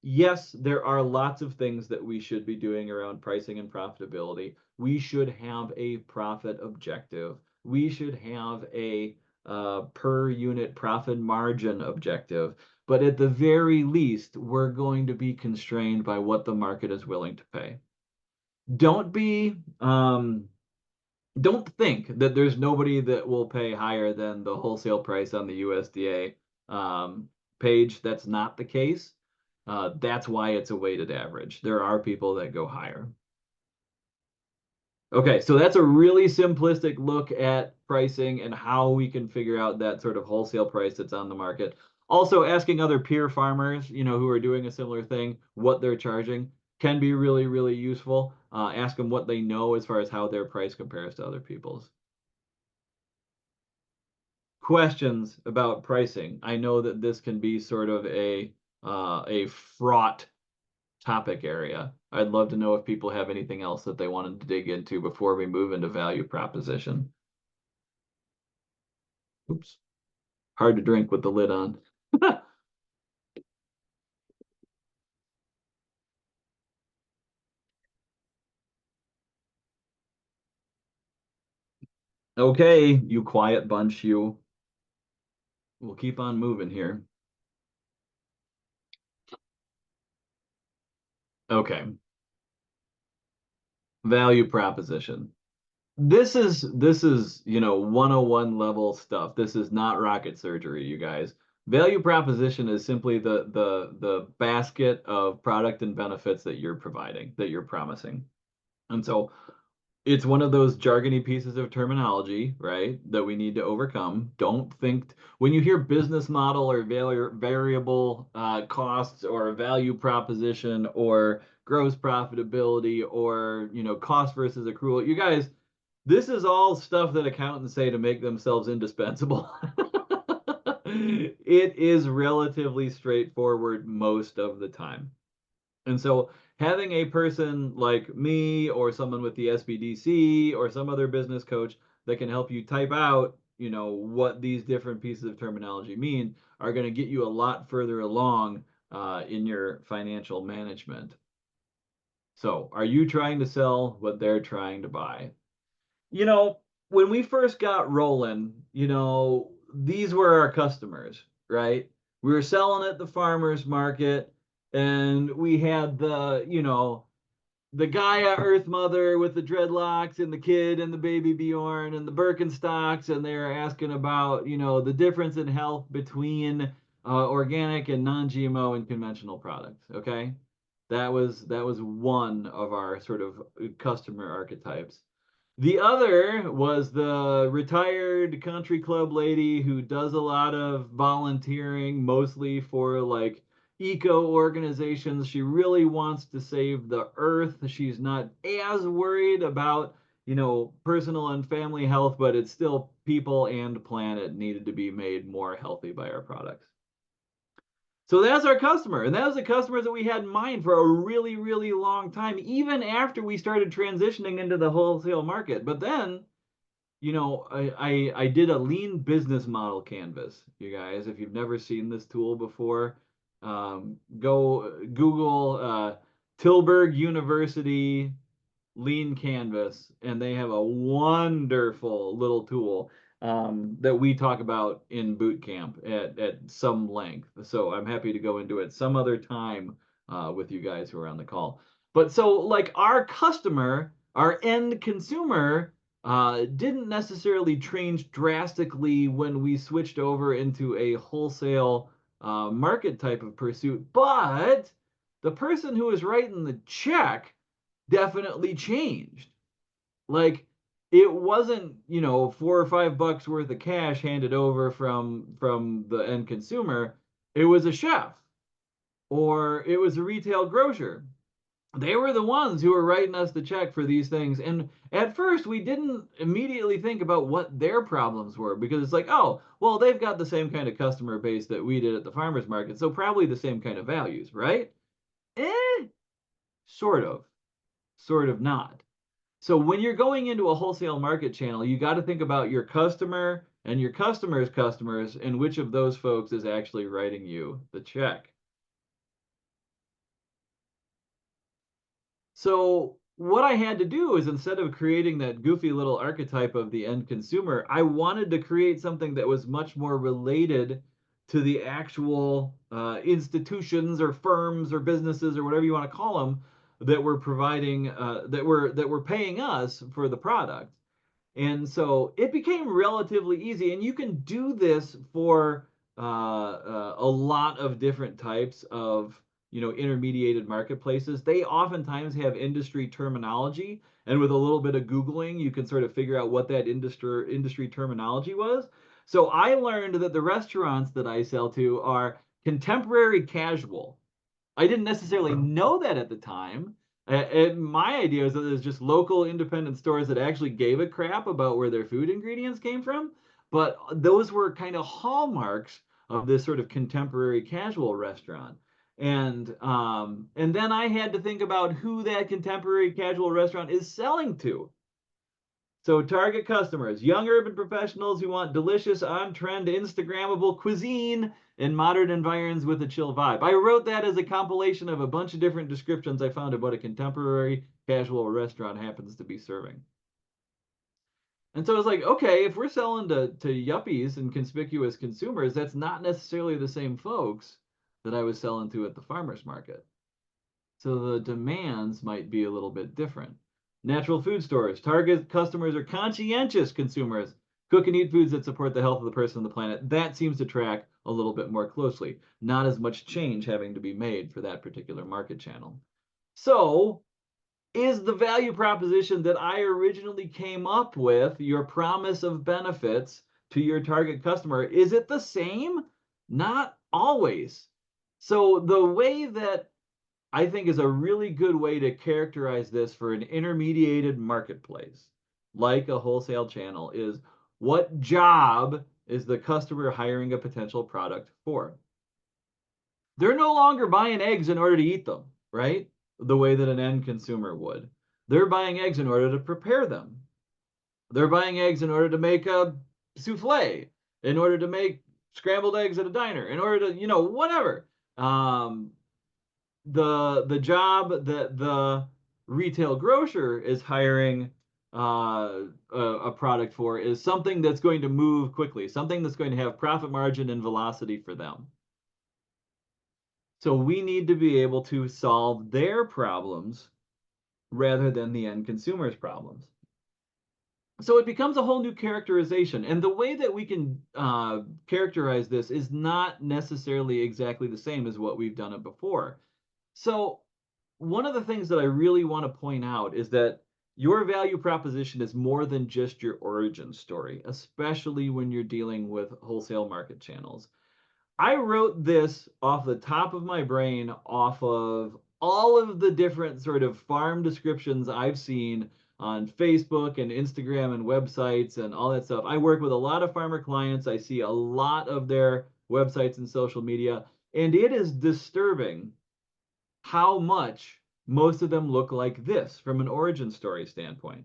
yes, there are lots of things that we should be doing around pricing and profitability. We should have a profit objective. We should have a per unit profit margin objective. But at the very least, we're going to be constrained by what the market is willing to pay. Don't be, don't think that there's nobody that will pay higher than the wholesale price on the USDA page. That's not the case. That's why it's a weighted average. There are people that go higher. Okay, so that's a really simplistic look at pricing and how we can figure out that sort of wholesale price that's on the market. Also, asking other peer farmers, who are doing a similar thing, what they're charging can be really, really useful. Ask them what they know as far as how their price compares to other people's. Questions about pricing. I know that this can be sort of a fraught topic area. I'd love to know if people have anything else that they wanted to dig into before we move into value proposition. Oops. Hard to drink with the lid on. Okay, you quiet bunch, you. We'll keep on moving here. Okay. Value proposition. This is 101 level stuff. This is not rocket surgery, you guys. Value proposition is simply the basket of product and benefits that you're providing, that you're promising. And so it's one of those jargony pieces of terminology, right, that we need to overcome. Don't think when you hear business model or variable costs or value proposition or gross profitability or cost versus accrual, you guys, this is all stuff that accountants say to make themselves indispensable. It is relatively straightforward most of the time. And so having a person like me or someone with the SBDC or some other business coach that can help you type out, what these different pieces of terminology mean are going to get you a lot further along in your financial management. So are you trying to sell what they're trying to buy? When we first got rolling, these were our customers, right? We were selling at the farmer's market and we had the Gaia Earth Mother with the dreadlocks and the kid and the baby Bjorn and the Birkenstocks, and they were asking about, the difference in health between organic and non-GMO and conventional products. Okay. That was one of our sort of customer archetypes. The other was the retired country club lady who does a lot of volunteering, mostly for like eco organizations. She really wants to save the earth. She's not as worried about, personal and family health, but it's still people and planet needed to be made more healthy by our products. So that's our customer. And that was the customers that we had in mind for a really, really long time, even after we started transitioning into the wholesale market. But then, I did a lean business model canvas, you guys. If you've never seen this tool before, go Google Tilburg University lean canvas, and they have a wonderful little tool that we talk about in boot camp at some length. So I'm happy to go into it some other time with you guys who are on the call. But so like our customer, our end consumer, didn't necessarily change drastically when we switched over into a wholesale market type of pursuit, but the person who was writing the check definitely changed. Like it wasn't, $4 or $5 worth of cash handed over from the end consumer. It was a chef or it was a retail grocer they were the ones who were writing us the check for these things. And at first, we didn't immediately think about what their problems were, because it's like, oh, well, they've got the same kind of customer base that we did at the farmers market, so probably the same kind of values, right? Eh, sort of not. So when you're going into a wholesale market channel, you got to think about your customer and your customer's customers, and which of those folks is actually writing you the check. So what I had to do is, instead of creating that goofy little archetype of the end consumer, I wanted to create something that was much more related to the actual institutions or firms or businesses or whatever you want to call them that were providing that were paying us for the product. And so it became relatively easy, and you can do this for a lot of different types of, intermediated marketplaces. They oftentimes have industry terminology, and with a little bit of Googling, you can sort of figure out what that industry terminology was. So I learned that the restaurants that I sell to are contemporary casual. I didn't necessarily know that at the time. My idea was that it was just local independent stores that actually gave a crap about where their food ingredients came from. But those were kind of hallmarks of this sort of contemporary casual restaurant. And then I had to think about who that contemporary casual restaurant is selling to. So target customers, young urban professionals who want delicious, on-trend, Instagrammable cuisine in modern environs with a chill vibe. I wrote that as a compilation of a bunch of different descriptions I found of what a contemporary casual restaurant happens to be serving. And so I was like, okay, if we're selling to yuppies and conspicuous consumers, that's not necessarily the same folks that I was selling to at the farmer's market. So the demands might be a little bit different. Natural food stores. Target customers are conscientious consumers. Cook and eat foods that support the health of the person and the planet. That seems to track a little bit more closely. Not as much change having to be made for that particular market channel. So, is the value proposition that I originally came up with, your promise of benefits to your target customer, is it the same? Not always. So the way that I think is a really good way to characterize this for an intermediated marketplace, like a wholesale channel, is what job is the customer hiring a potential product for? They're no longer buying eggs in order to eat them, right? The way that an end consumer would. They're buying eggs in order to prepare them. They're buying eggs in order to make a souffle, in order to make scrambled eggs at a diner, in order to, whatever. The job that the retail grocer is hiring a product for is something that's going to move quickly, something that's going to have profit margin and velocity for them. So we need to be able to solve their problems rather than the end consumer's problems. So it becomes a whole new characterization. And the way that we can characterize this is not necessarily exactly the same as what we've done it before. So one of the things that I really want to point out is that your value proposition is more than just your origin story, especially when you're dealing with wholesale market channels. I wrote this off the top of my brain, off of all of the different sort of farm descriptions I've seen on Facebook and Instagram and websites and all that stuff. I work with a lot of farmer clients. I see a lot of their websites and social media, and it is disturbing how much most of them look like this from an origin story standpoint.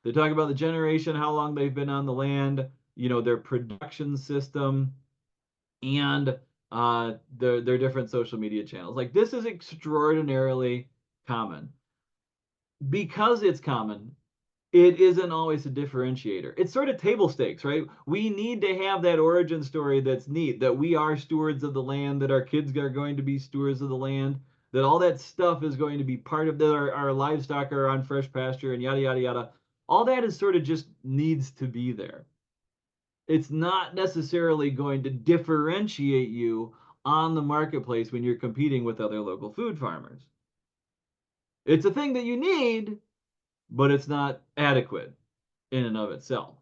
They talk about the generation, how long they've been on the land, their production system, and their different social media channels. Like, this is extraordinarily common. Because it's common, it isn't always a differentiator. It's sort of table stakes, right? We need to have that origin story that's neat, that we are stewards of the land, that our kids are going to be stewards of the land, that all that stuff is going to be part of our livestock are on fresh pasture and yada, yada, yada. All that is sort of just needs to be there. It's not necessarily going to differentiate you on the marketplace when you're competing with other local food farmers. It's a thing that you need, but it's not adequate in and of itself.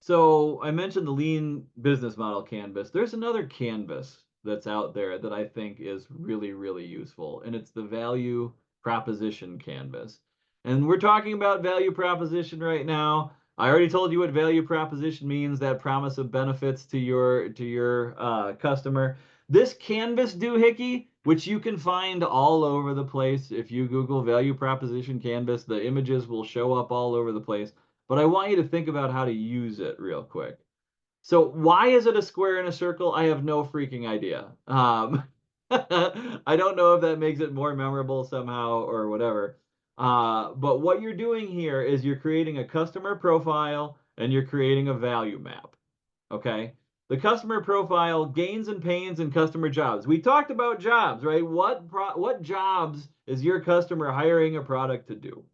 So I mentioned the lean business model canvas. There's another canvas that's out there that I think is really, really useful, and it's the value proposition canvas. And we're talking about value proposition right now. I already told you what value proposition means, that promise of benefits to your customer. This canvas doohickey, which you can find all over the place. If you Google value proposition canvas, the images will show up all over the place. But I want you to think about how to use it real quick. So why is it a square and a circle? I have no freaking idea. I don't know if that makes it more memorable somehow or whatever. But what you're doing here is you're creating a customer profile and you're creating a value map. Okay? The customer profile, gains and pains, and customer jobs. We talked about jobs, right? What jobs is your customer hiring a product to do?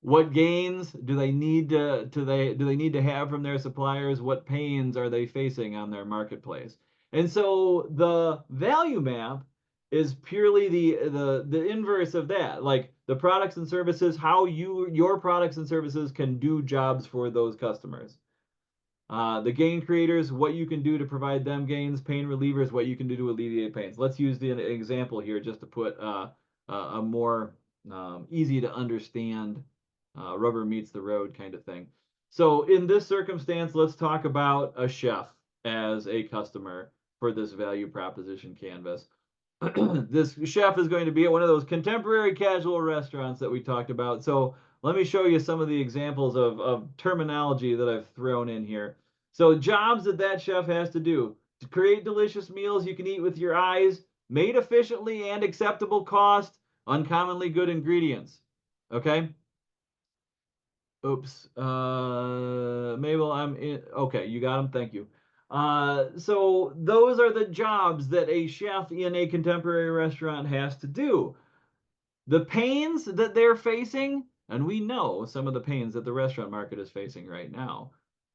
What gains do they need to have from their suppliers? What pains are they facing on their marketplace? And so the value map is purely the inverse of that. Like the products and services, how your products and services can do jobs for those customers. The gain creators, what you can do to provide them gains. Pain relievers, what you can do to alleviate pains. Let's use the example here just to put a more easy to understand rubber meets the road kind of thing. So in this circumstance, let's talk about a chef as a customer for this value proposition canvas. This chef is going to be at one of those contemporary casual restaurants that we talked about. So let me show you some of the examples of terminology that I've thrown in here. So jobs that chef has to do: to create delicious meals you can eat with your eyes, made efficiently and acceptable cost, uncommonly good ingredients. Okay. Oops. Mabel, I'm in. Okay, you got them. Thank you. So those are the jobs that a chef in a contemporary restaurant has to do. The pains that they're facing, and we know some of the pains that the restaurant market is facing right now.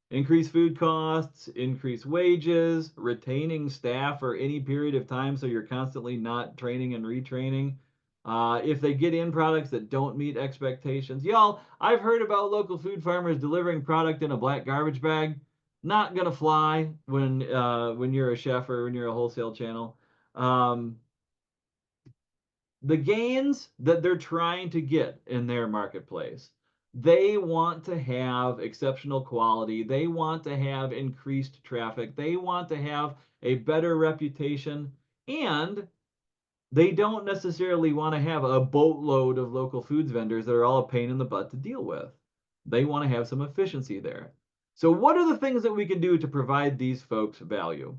Increased food costs, increased wages, retaining staff for any period of time so you're constantly not training and retraining. If they get in products that don't meet expectations. Y'all, I've heard about local food farmers delivering product in a black garbage bag. Not gonna fly when you're a chef or when you're a wholesale channel. The gains that they're trying to get in their marketplace. They want to have exceptional quality. They want to have increased traffic. They want to have a better reputation. And they don't necessarily want to have a boatload of local foods vendors that are all a pain in the butt to deal with. They want to have some efficiency there. So what are the things that we can do to provide these folks value?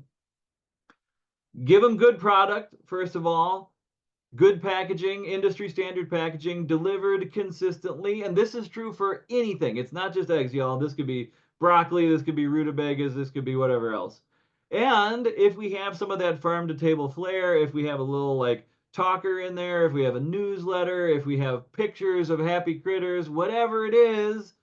Give them good product, first of all. Good packaging, industry standard packaging, delivered consistently. And this is true for anything. It's not just eggs, y'all. This could be broccoli, this could be rutabagas, this could be whatever else. And if we have some of that farm to table flair, if we have a little like talker in there, if we have a newsletter, if we have pictures of happy critters, whatever it is,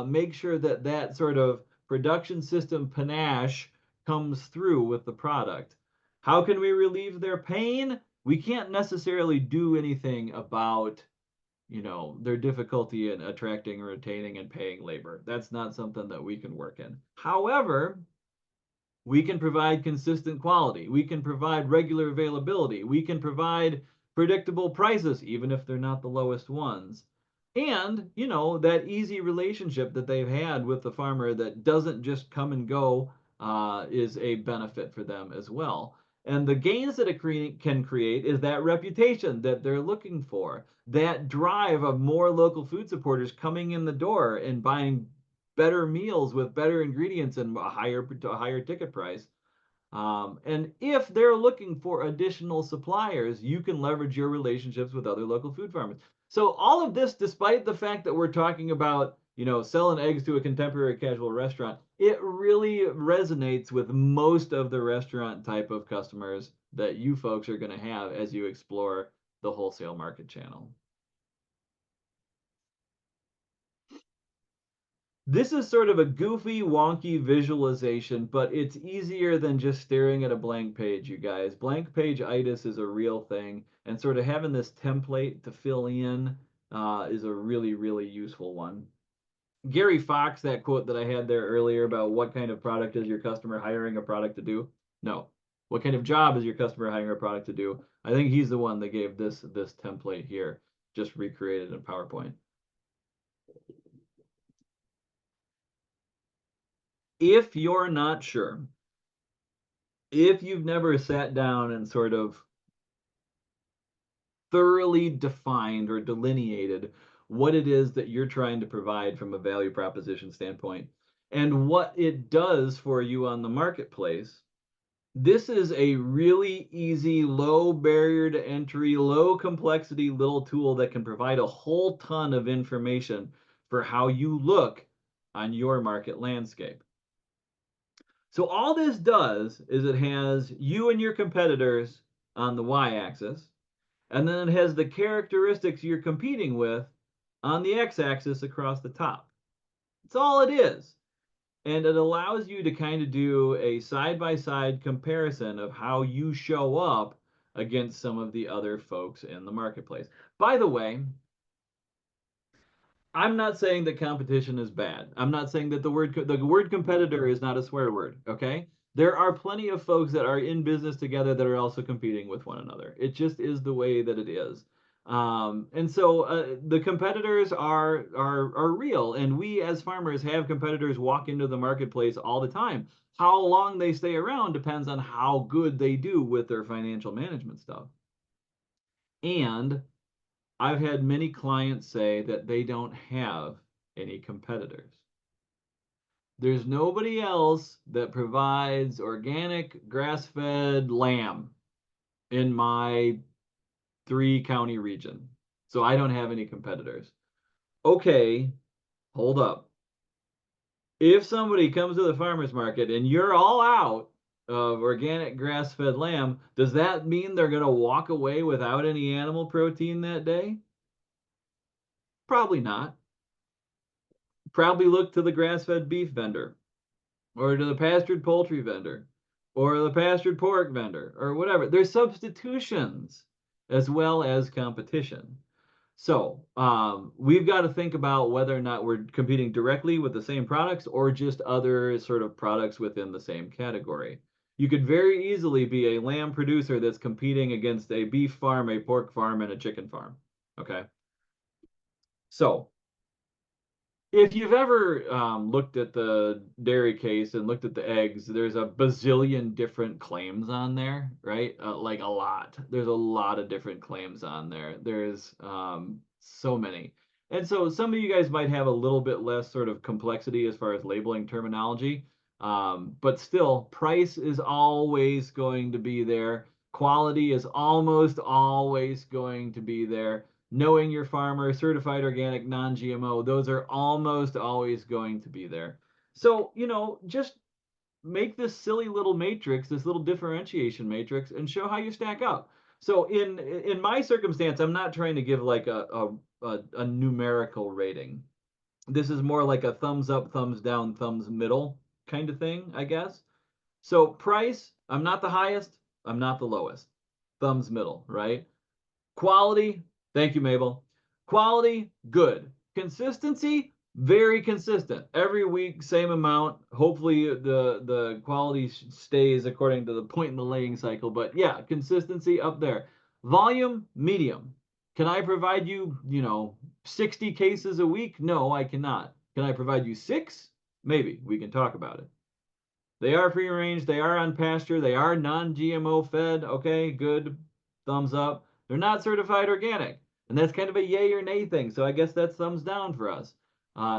make sure that that sort of production system panache comes through with the product. How can we relieve their pain? We can't necessarily do anything about, their difficulty in attracting, retaining, and paying labor. That's not something that we can work in. However, we can provide consistent quality. We can provide regular availability. We can provide predictable prices, even if they're not the lowest ones. And, that easy relationship that they've had with the farmer that doesn't just come and go is a benefit for them as well. And the gains that it can create is that reputation that they're looking for, that drive of more local food supporters coming in the door and buying better meals with better ingredients and a higher ticket price. And if they're looking for additional suppliers, you can leverage your relationships with other local food farmers. So all of this, despite the fact that we're talking about, selling eggs to a contemporary casual restaurant, it really resonates with most of the restaurant type of customers that you folks are going to have as you explore the wholesale market channel. This is sort of a goofy, wonky visualization, but it's easier than just staring at a blank page, you guys. Blank page-itis is a real thing, and sort of having this template to fill in is a really, really useful one. Gary Fox, that quote that I had there earlier about what kind of product is your customer hiring a product to do? No. What kind of job is your customer hiring a product to do? I think he's the one that gave this template here, just recreated in PowerPoint. If you're not sure, if you've never sat down and sort of thoroughly defined or delineated what it is that you're trying to provide from a value proposition standpoint and what it does for you on the marketplace, this is a really easy, low barrier to entry, low complexity little tool that can provide a whole ton of information for how you look on your market landscape. So all this does is it has you and your competitors on the y-axis, and then it has the characteristics you're competing with on the x-axis across the top. That's all it is. And it allows you to kind of do a side-by-side comparison of how you show up against some of the other folks in the marketplace. By the way, I'm not saying that competition is bad. I'm not saying that the word competitor is not a swear word, okay? There are plenty of folks that are in business together that are also competing with one another. It just is the way that it is. And so the competitors are real, and we as farmers have competitors walk into the marketplace all the time. How long they stay around depends on how good they do with their financial management stuff. And I've had many clients say that they don't have any competitors. There's nobody else that provides organic grass-fed lamb in my 3-county region. So I don't have any competitors. Okay, hold up. If somebody comes to the farmer's market and you're all out of organic grass-fed lamb, does that mean they're going to walk away without any animal protein that day? Probably not. Probably look to the grass-fed beef vendor, or to the pastured poultry vendor, or the pastured pork vendor, or whatever. There's substitutions as well as competition. So we've got to think about whether or not we're competing directly with the same products or just other sort of products within the same category. You could very easily be a lamb producer that's competing against a beef farm, a pork farm, and a chicken farm. Okay. So if you've ever looked at the dairy case and looked at the eggs, there's a bazillion different claims on there, right? Like a lot. There's a lot of different claims on there. There's so many. And so some of you guys might have a little bit less sort of complexity as far as labeling terminology, but still, price is always going to be there. Quality is almost always going to be there. Knowing your farmer, certified organic, non-GMO, those are almost always going to be there. So, just make this silly little matrix, this little differentiation matrix, and show how you stack up. So in my circumstance, I'm not trying to give like a numerical rating. This is more like a thumbs up, thumbs down, thumbs middle kind of thing, I guess. So price, I'm not the highest, I'm not the lowest. Thumbs middle, right? Quality, thank you, Mabel. Quality, good. Consistency, very consistent. Every week, same amount. Hopefully the quality stays according to the point in the laying cycle. But yeah, consistency up there. Volume, medium. Can I provide you, 60 cases a week? No, I cannot. Can I provide you 6? Maybe. We can talk about it. They are free range. They are on pasture. They are non-GMO fed. Okay, good. Thumbs up. They're not certified organic. And that's kind of a yay or nay thing. So I guess that's thumbs down for us.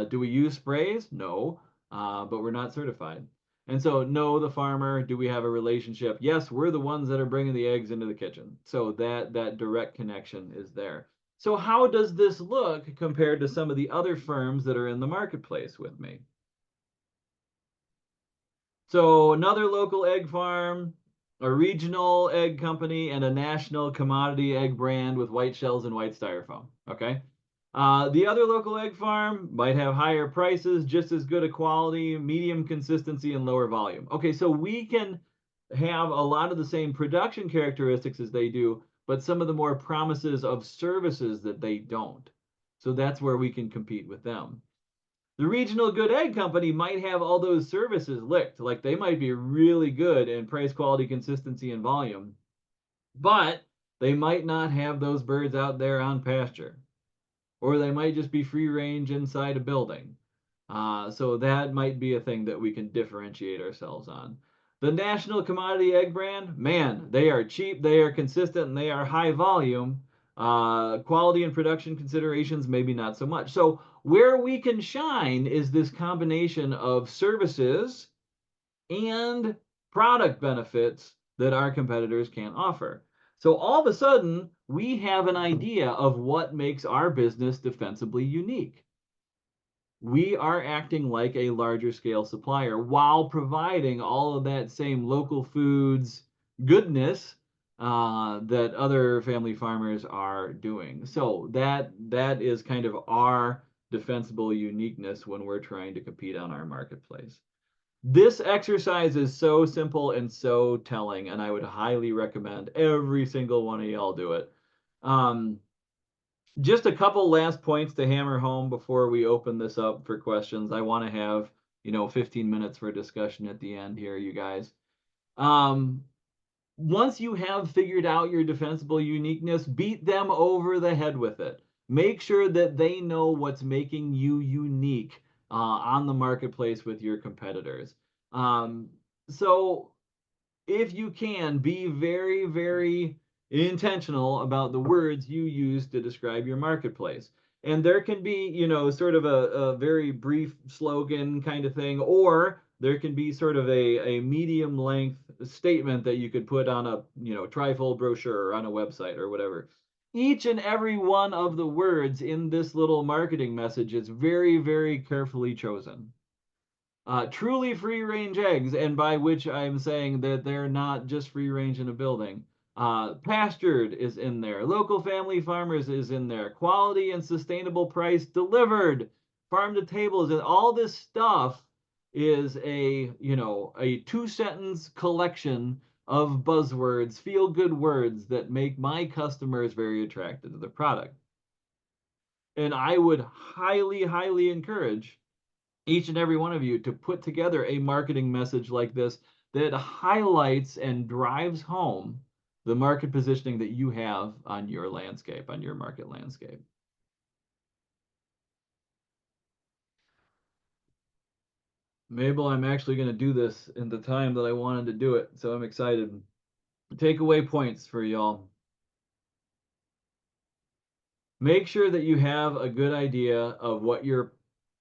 Do we use sprays? No, but we're not certified. And so, no, the farmer, do we have a relationship? Yes, we're the ones that are bringing the eggs into the kitchen. So that direct connection is there. So how does this look compared to some of the other firms that are in the marketplace with me? So another local egg farm, a regional egg company, and a national commodity egg brand with white shells and white styrofoam. Okay. The other local egg farm might have higher prices, just as good a quality, medium consistency, and lower volume. Okay, so we can have a lot of the same production characteristics as they do, but some of the more promises of services that they don't. So that's where we can compete with them. The regional good egg company might have all those services licked, like they might be really good in price, quality, consistency, and volume, but they might not have those birds out there on pasture, or they might just be free range inside a building. So that might be a thing that we can differentiate ourselves on. The national commodity egg brand, man, they are cheap, they are consistent, and they are high volume. Quality and production considerations, maybe not so much. So where we can shine is this combination of services and product benefits that our competitors can't offer. So all of a sudden, we have an idea of what makes our business defensibly unique. We are acting like a larger scale supplier while providing all of that same local foods goodness that other family farmers are doing. So that is kind of our defensible uniqueness when we're trying to compete on our marketplace. This exercise is so simple and so telling, and I would highly recommend every single one of y'all do it. Just a couple last points to hammer home before we open this up for questions. I want to have, 15 minutes for discussion at the end here, you guys. Once you have figured out your defensible uniqueness, beat them over the head with it. Make sure that they know what's making you unique on the marketplace with your competitors. So if you can, be very, very intentional about the words you use to describe your marketplace. And there can be, sort of a very brief slogan kind of thing, or there can be sort of a medium length statement that you could put on a, trifold brochure or on a website or whatever. Each and every one of the words in this little marketing message is very, very carefully chosen. Truly free range eggs, and by which I'm saying that they're not just free range in a building. Pastured is in there. Local family farmers is in there. Quality and sustainable price delivered. Farm to table is in. All this stuff is a 2-sentence collection of buzzwords, feel good words that make my customers very attracted to the product. And I would highly, highly encourage each and every one of you to put together a marketing message like this that highlights and drives home the market positioning that you have on your landscape, on your market landscape. Mabel, I'm actually going to do this in the time that I wanted to do it, so I'm excited. Takeaway points for y'all. Make sure that you have a good idea of what your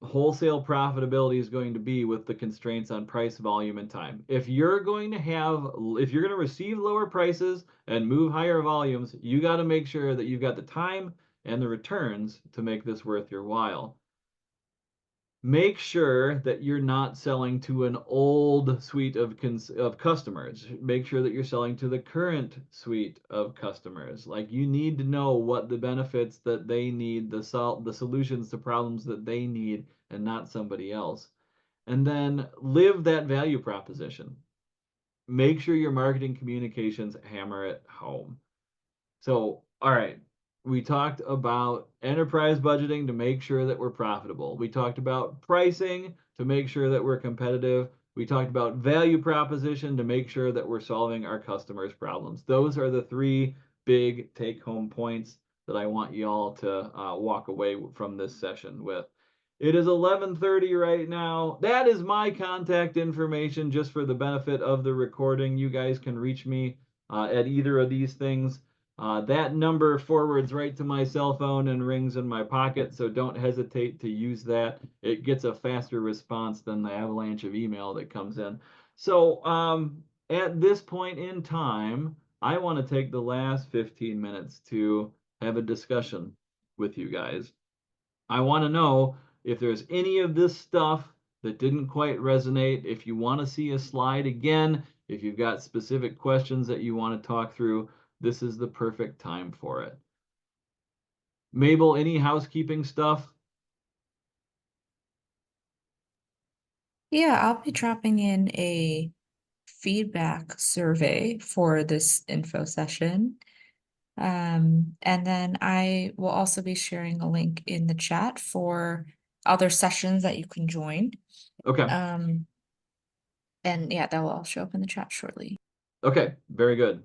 wholesale profitability is going to be with the constraints on price, volume, and time. If you're going to receive lower prices and move higher volumes, you got to make sure that you've got the time and the returns to make this worth your while. Make sure that you're not selling to an old suite of customers. Make sure that you're selling to the current suite of customers. Like, you need to know what the benefits that they need, the solutions to problems that they need, and not somebody else. And then live that value proposition. Make sure your marketing communications hammer it home. So, all right. We talked about enterprise budgeting to make sure that we're profitable. We talked about pricing to make sure that we're competitive. We talked about value proposition to make sure that we're solving our customers' problems. Those are the 3 big take-home points that I want y'all to walk away from this session with. It is 11:30 right now. That is my contact information just for the benefit of the recording. You guys can reach me at either of these things. That number forwards right to my cell phone and rings in my pocket, so don't hesitate to use that. It gets a faster response than the avalanche of email that comes in. So at this point in time, I want to take the last 15 minutes to have a discussion with you guys. I want to know if there's any of this stuff that didn't quite resonate, if you want to see a slide again, if you've got specific questions that you want to talk through, this is the perfect time for it. Mabel, any housekeeping stuff? Yeah, I'll be dropping in a feedback survey for this info session. And then I will also be sharing a link in the chat for other sessions that you can join. Okay. And yeah, that will all show up in the chat shortly. Okay, very good.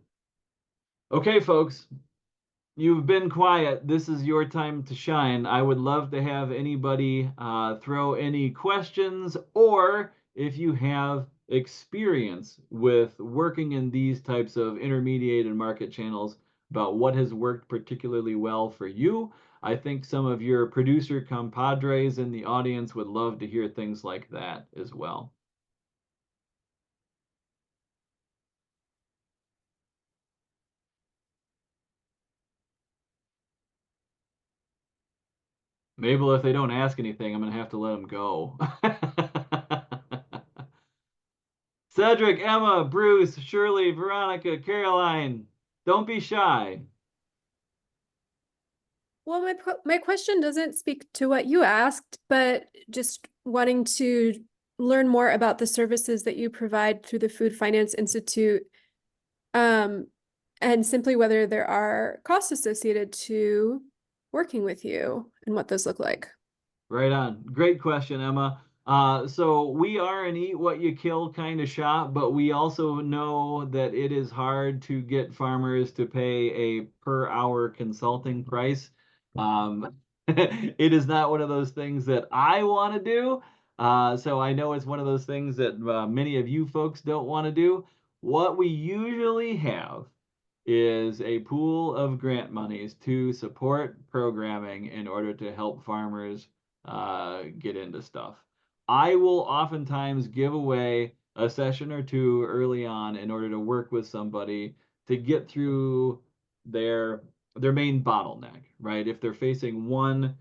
Okay, folks, you've been quiet. This is your time to shine. I would love to have anybody throw any questions, or if you have experience with working in these types of intermediated market channels, about what has worked particularly well for you. I think some of your producer compadres in the audience would love to hear things like that as well. Mabel, if they don't ask anything, I'm gonna have to let them go. Cedric, Emma, Bruce, Shirley, Veronica, Caroline, don't be shy. Well, my question doesn't speak to what you asked, but just wanting to learn more about the services that you provide through the Food Finance Institute, and simply whether there are costs associated to working with you and what those look like. Right on. Great question, Emma. So we are an eat what you kill kind of shop, but we also know that it is hard to get farmers to pay a per hour consulting price. It is not one of those things that I want to do. So I know it's one of those things that many of you folks don't want to do. What we usually have is a pool of grant monies to support programming in order to help farmers get into stuff. I will oftentimes give away a session or two early on in order to work with somebody to get through their main bottleneck, right? If they're facing one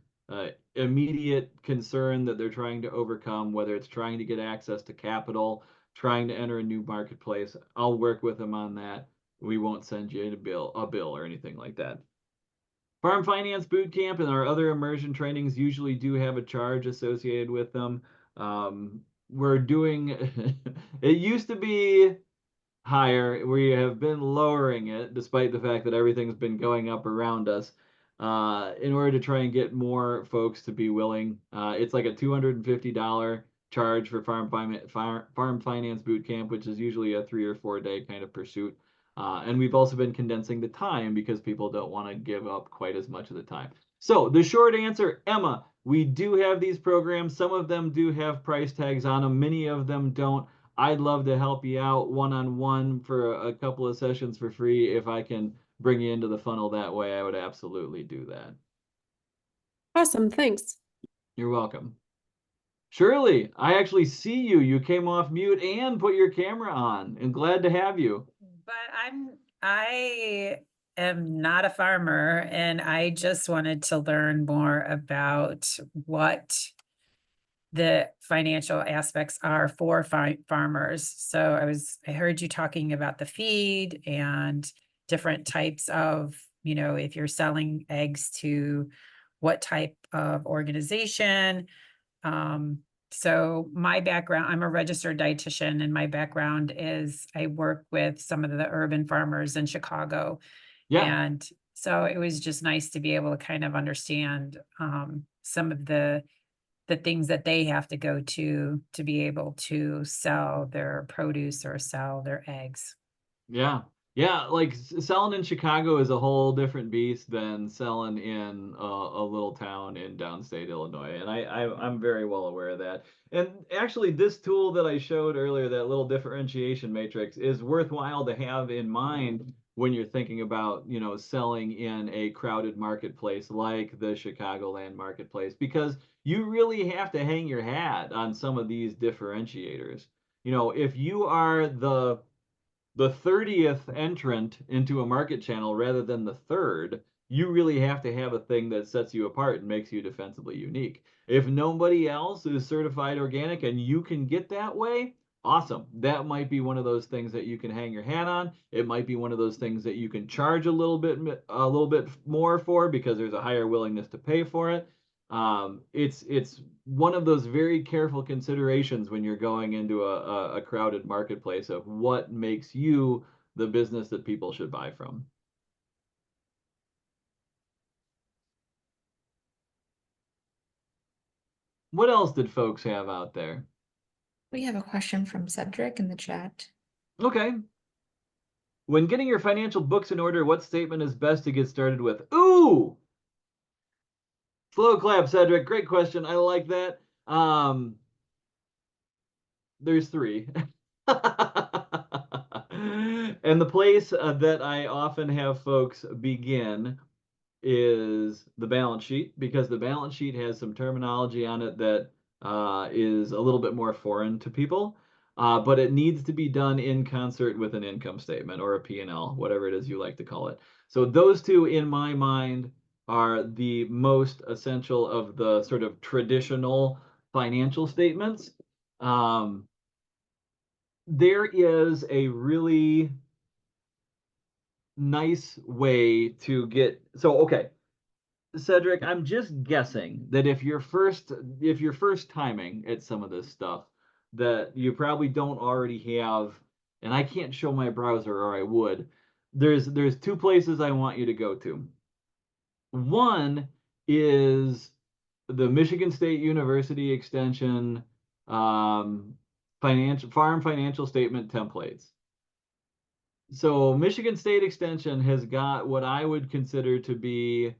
immediate concern that they're trying to overcome, whether it's trying to get access to capital, trying to enter a new marketplace, I'll work with them on that. We won't send you a bill or anything like that. Farm Finance Bootcamp and our other immersion trainings usually do have a charge associated with them. We're doing, it used to be higher. We have been lowering it despite the fact that everything's been going up around us in order to try and get more folks to be willing. It's like a $250 charge for Farm Finance Bootcamp, which is usually a 3 or 4 day kind of pursuit. And we've also been condensing the time because people don't want to give up quite as much of the time. So the short answer, Emma, we do have these programs. Some of them do have price tags on them. Many of them don't. I'd love to help you out one-on-one for a couple of sessions for free. If I can bring you into the funnel that way, I would absolutely do that. Awesome, thanks. You're welcome. Shirley, I actually see you. You came off mute and put your camera on, and glad to have you. But I am not a farmer, and I just wanted to learn more about what the financial aspects are for farmers. So I heard you talking about the feed and different types of, if you're selling eggs to what type of organization. So my background, I'm a registered dietitian, and my background is I work with some of the urban farmers in Chicago. Yeah. And so it was just nice to be able to kind of understand some of the things that they have to go to be able to sell their produce or sell their eggs. Yeah. Yeah, like selling in Chicago is a whole different beast than selling in a little town in downstate Illinois, and I'm very well aware of that. And actually, this tool that I showed earlier, that little differentiation matrix, is worthwhile to have in mind when you're thinking about, selling in a crowded marketplace like the Chicagoland marketplace, because you really have to hang your hat on some of these differentiators. If you are the 30th entrant into a market channel rather than the third, you really have to have a thing that sets you apart and makes you defensively unique. If nobody else is certified organic and you can get that way, awesome. That might be one of those things that you can hang your hat on. It might be one of those things that you can charge a little bit more for because there's a higher willingness to pay for it. It's one of those very careful considerations when you're going into a crowded marketplace of what makes you the business that people should buy from. What else did folks have out there? We have a question from Cedric in the chat. Okay. When getting your financial books in order, what statement is best to get started with? Ooh! Slow clap, Cedric. Great question. I like that. There's three. And the place that I often have folks begin is the balance sheet, because the balance sheet has some terminology on it that is a little bit more foreign to people, but it needs to be done in concert with an income statement or a P&L, whatever it is you like to call it. So those two, in my mind, are the most essential of the sort of traditional financial statements. There is a really nice way to get, so okay, Cedric, I'm just guessing that if you're first timing at some of this stuff, that you probably don't already have, and I can't show my browser, or I would. There's two places I want you to go to. One is the Michigan State University Extension farm financial statement templates. So Michigan State Extension has got what I would consider to be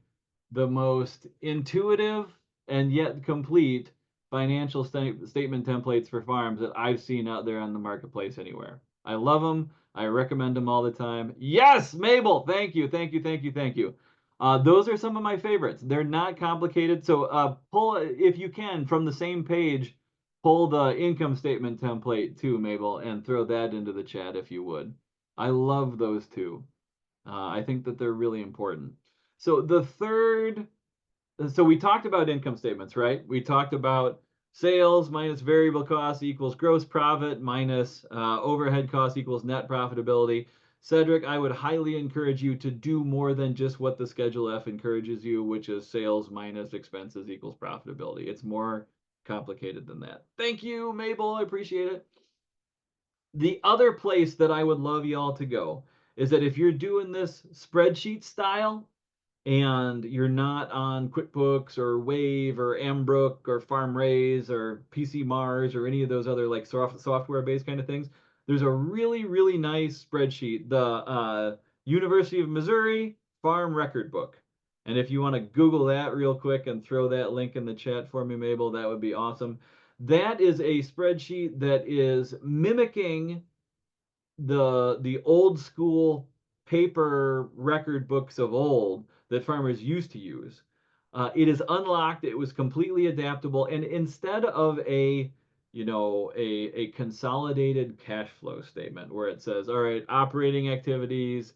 the most intuitive and yet complete financial statement templates for farms that I've seen out there on the marketplace anywhere. I love them. I recommend them all the time. Yes, Mabel, thank you, thank you, thank you, thank you. Those are some of my favorites. They're not complicated. So pull, if you can, from the same page, pull the income statement template too, Mabel, and throw that into the chat if you would. I love those two. I think that they're really important. So so we talked about income statements, right? We talked about sales minus variable costs equals gross profit minus overhead costs equals net profitability. Cedric, I would highly encourage you to do more than just what the Schedule F encourages you, which is sales minus expenses equals profitability. It's more complicated than that. Thank you, Mabel. I appreciate it. The other place that I would love y'all to go is that if you're doing this spreadsheet style and you're not on QuickBooks or Wave or Ambrook or FarmRaise or PC Mars or any of those other like software-based kind of things, there's a really, really nice spreadsheet, the University of Missouri Farm Record Book. And if you want to Google that real quick and throw that link in the chat for me, Mabel, that would be awesome. That is a spreadsheet that is mimicking the old school paper record books of old that farmers used to use. It is unlocked. It was completely adaptable. And instead of a consolidated cash flow statement where it says, all right, operating activities,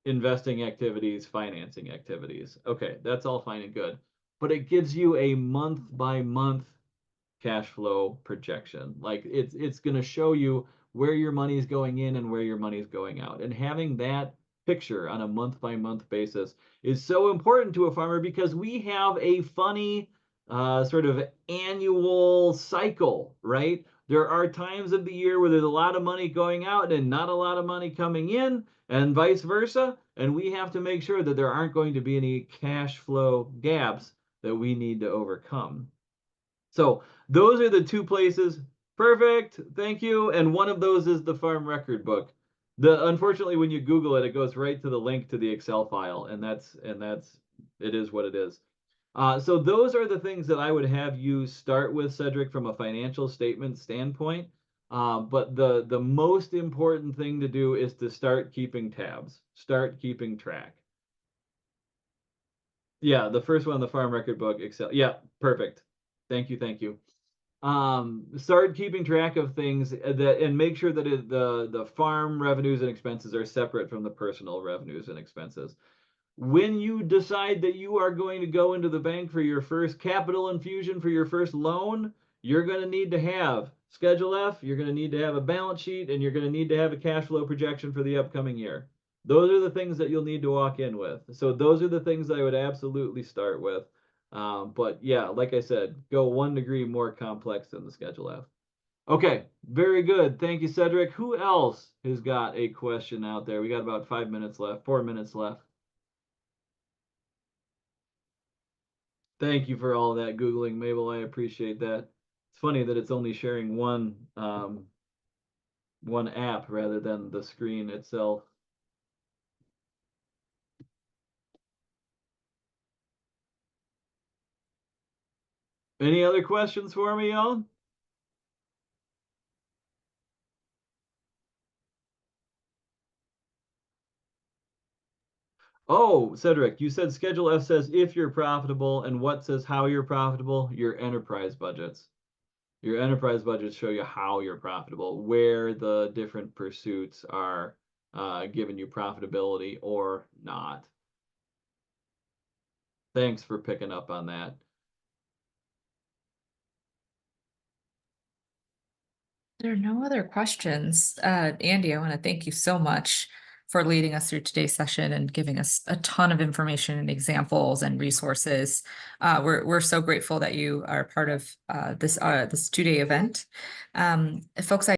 investing activities, financing activities. Okay, that's all fine and good. But it gives you a month by month cash flow projection. Like it's going to show you where your money is going in and where your money is going out. And having that picture on a month by month basis is so important to a farmer because we have a funny sort of annual cycle, right? There are times of the year where there's a lot of money going out and not a lot of money coming in, and vice versa. And we have to make sure that there aren't going to be any cash flow gaps that we need to overcome. So those are the two places. Perfect. Thank you. And one of those is the farm record book. Unfortunately, when you Google it, it goes right to the link to the Excel file, and it is what it is. So those are the things that I would have you start with, Cedric, from a financial statement standpoint. But the most important thing to do is to start keeping tabs, start keeping track. Yeah, the first one, the farm record book, Excel. Yeah, perfect. Thank you, thank you. Start keeping track of things and make sure that the farm revenues and expenses are separate from the personal revenues and expenses. When you decide that you are going to go into the bank for your first capital infusion, for your first loan, you're going to need to have Schedule F, you're going to need to have a balance sheet, and you're going to need to have a cash flow projection for the upcoming year. Those are the things that you'll need to walk in with. So those are the things I would absolutely start with. But yeah, like I said, go 1 degree more complex than the Schedule F. Okay, very good. Thank you, Cedric. Who else has got a question out there? We got about 5 minutes left, 4 minutes left. Thank you for all that Googling, Mabel. I appreciate that. It's funny that it's only sharing one app rather than the screen itself. Any other questions for me, y'all? Oh, Cedric, you said Schedule F says if you're profitable, and what says how you're profitable? Your enterprise budgets. Your enterprise budgets show you how you're profitable, where the different pursuits are giving you profitability or not. Thanks for picking up on that. There are no other questions. Andy, I want to thank you so much for leading us through today's session and giving us a ton of information and examples and resources. We're so grateful that you are part of this 2-day event. Folks,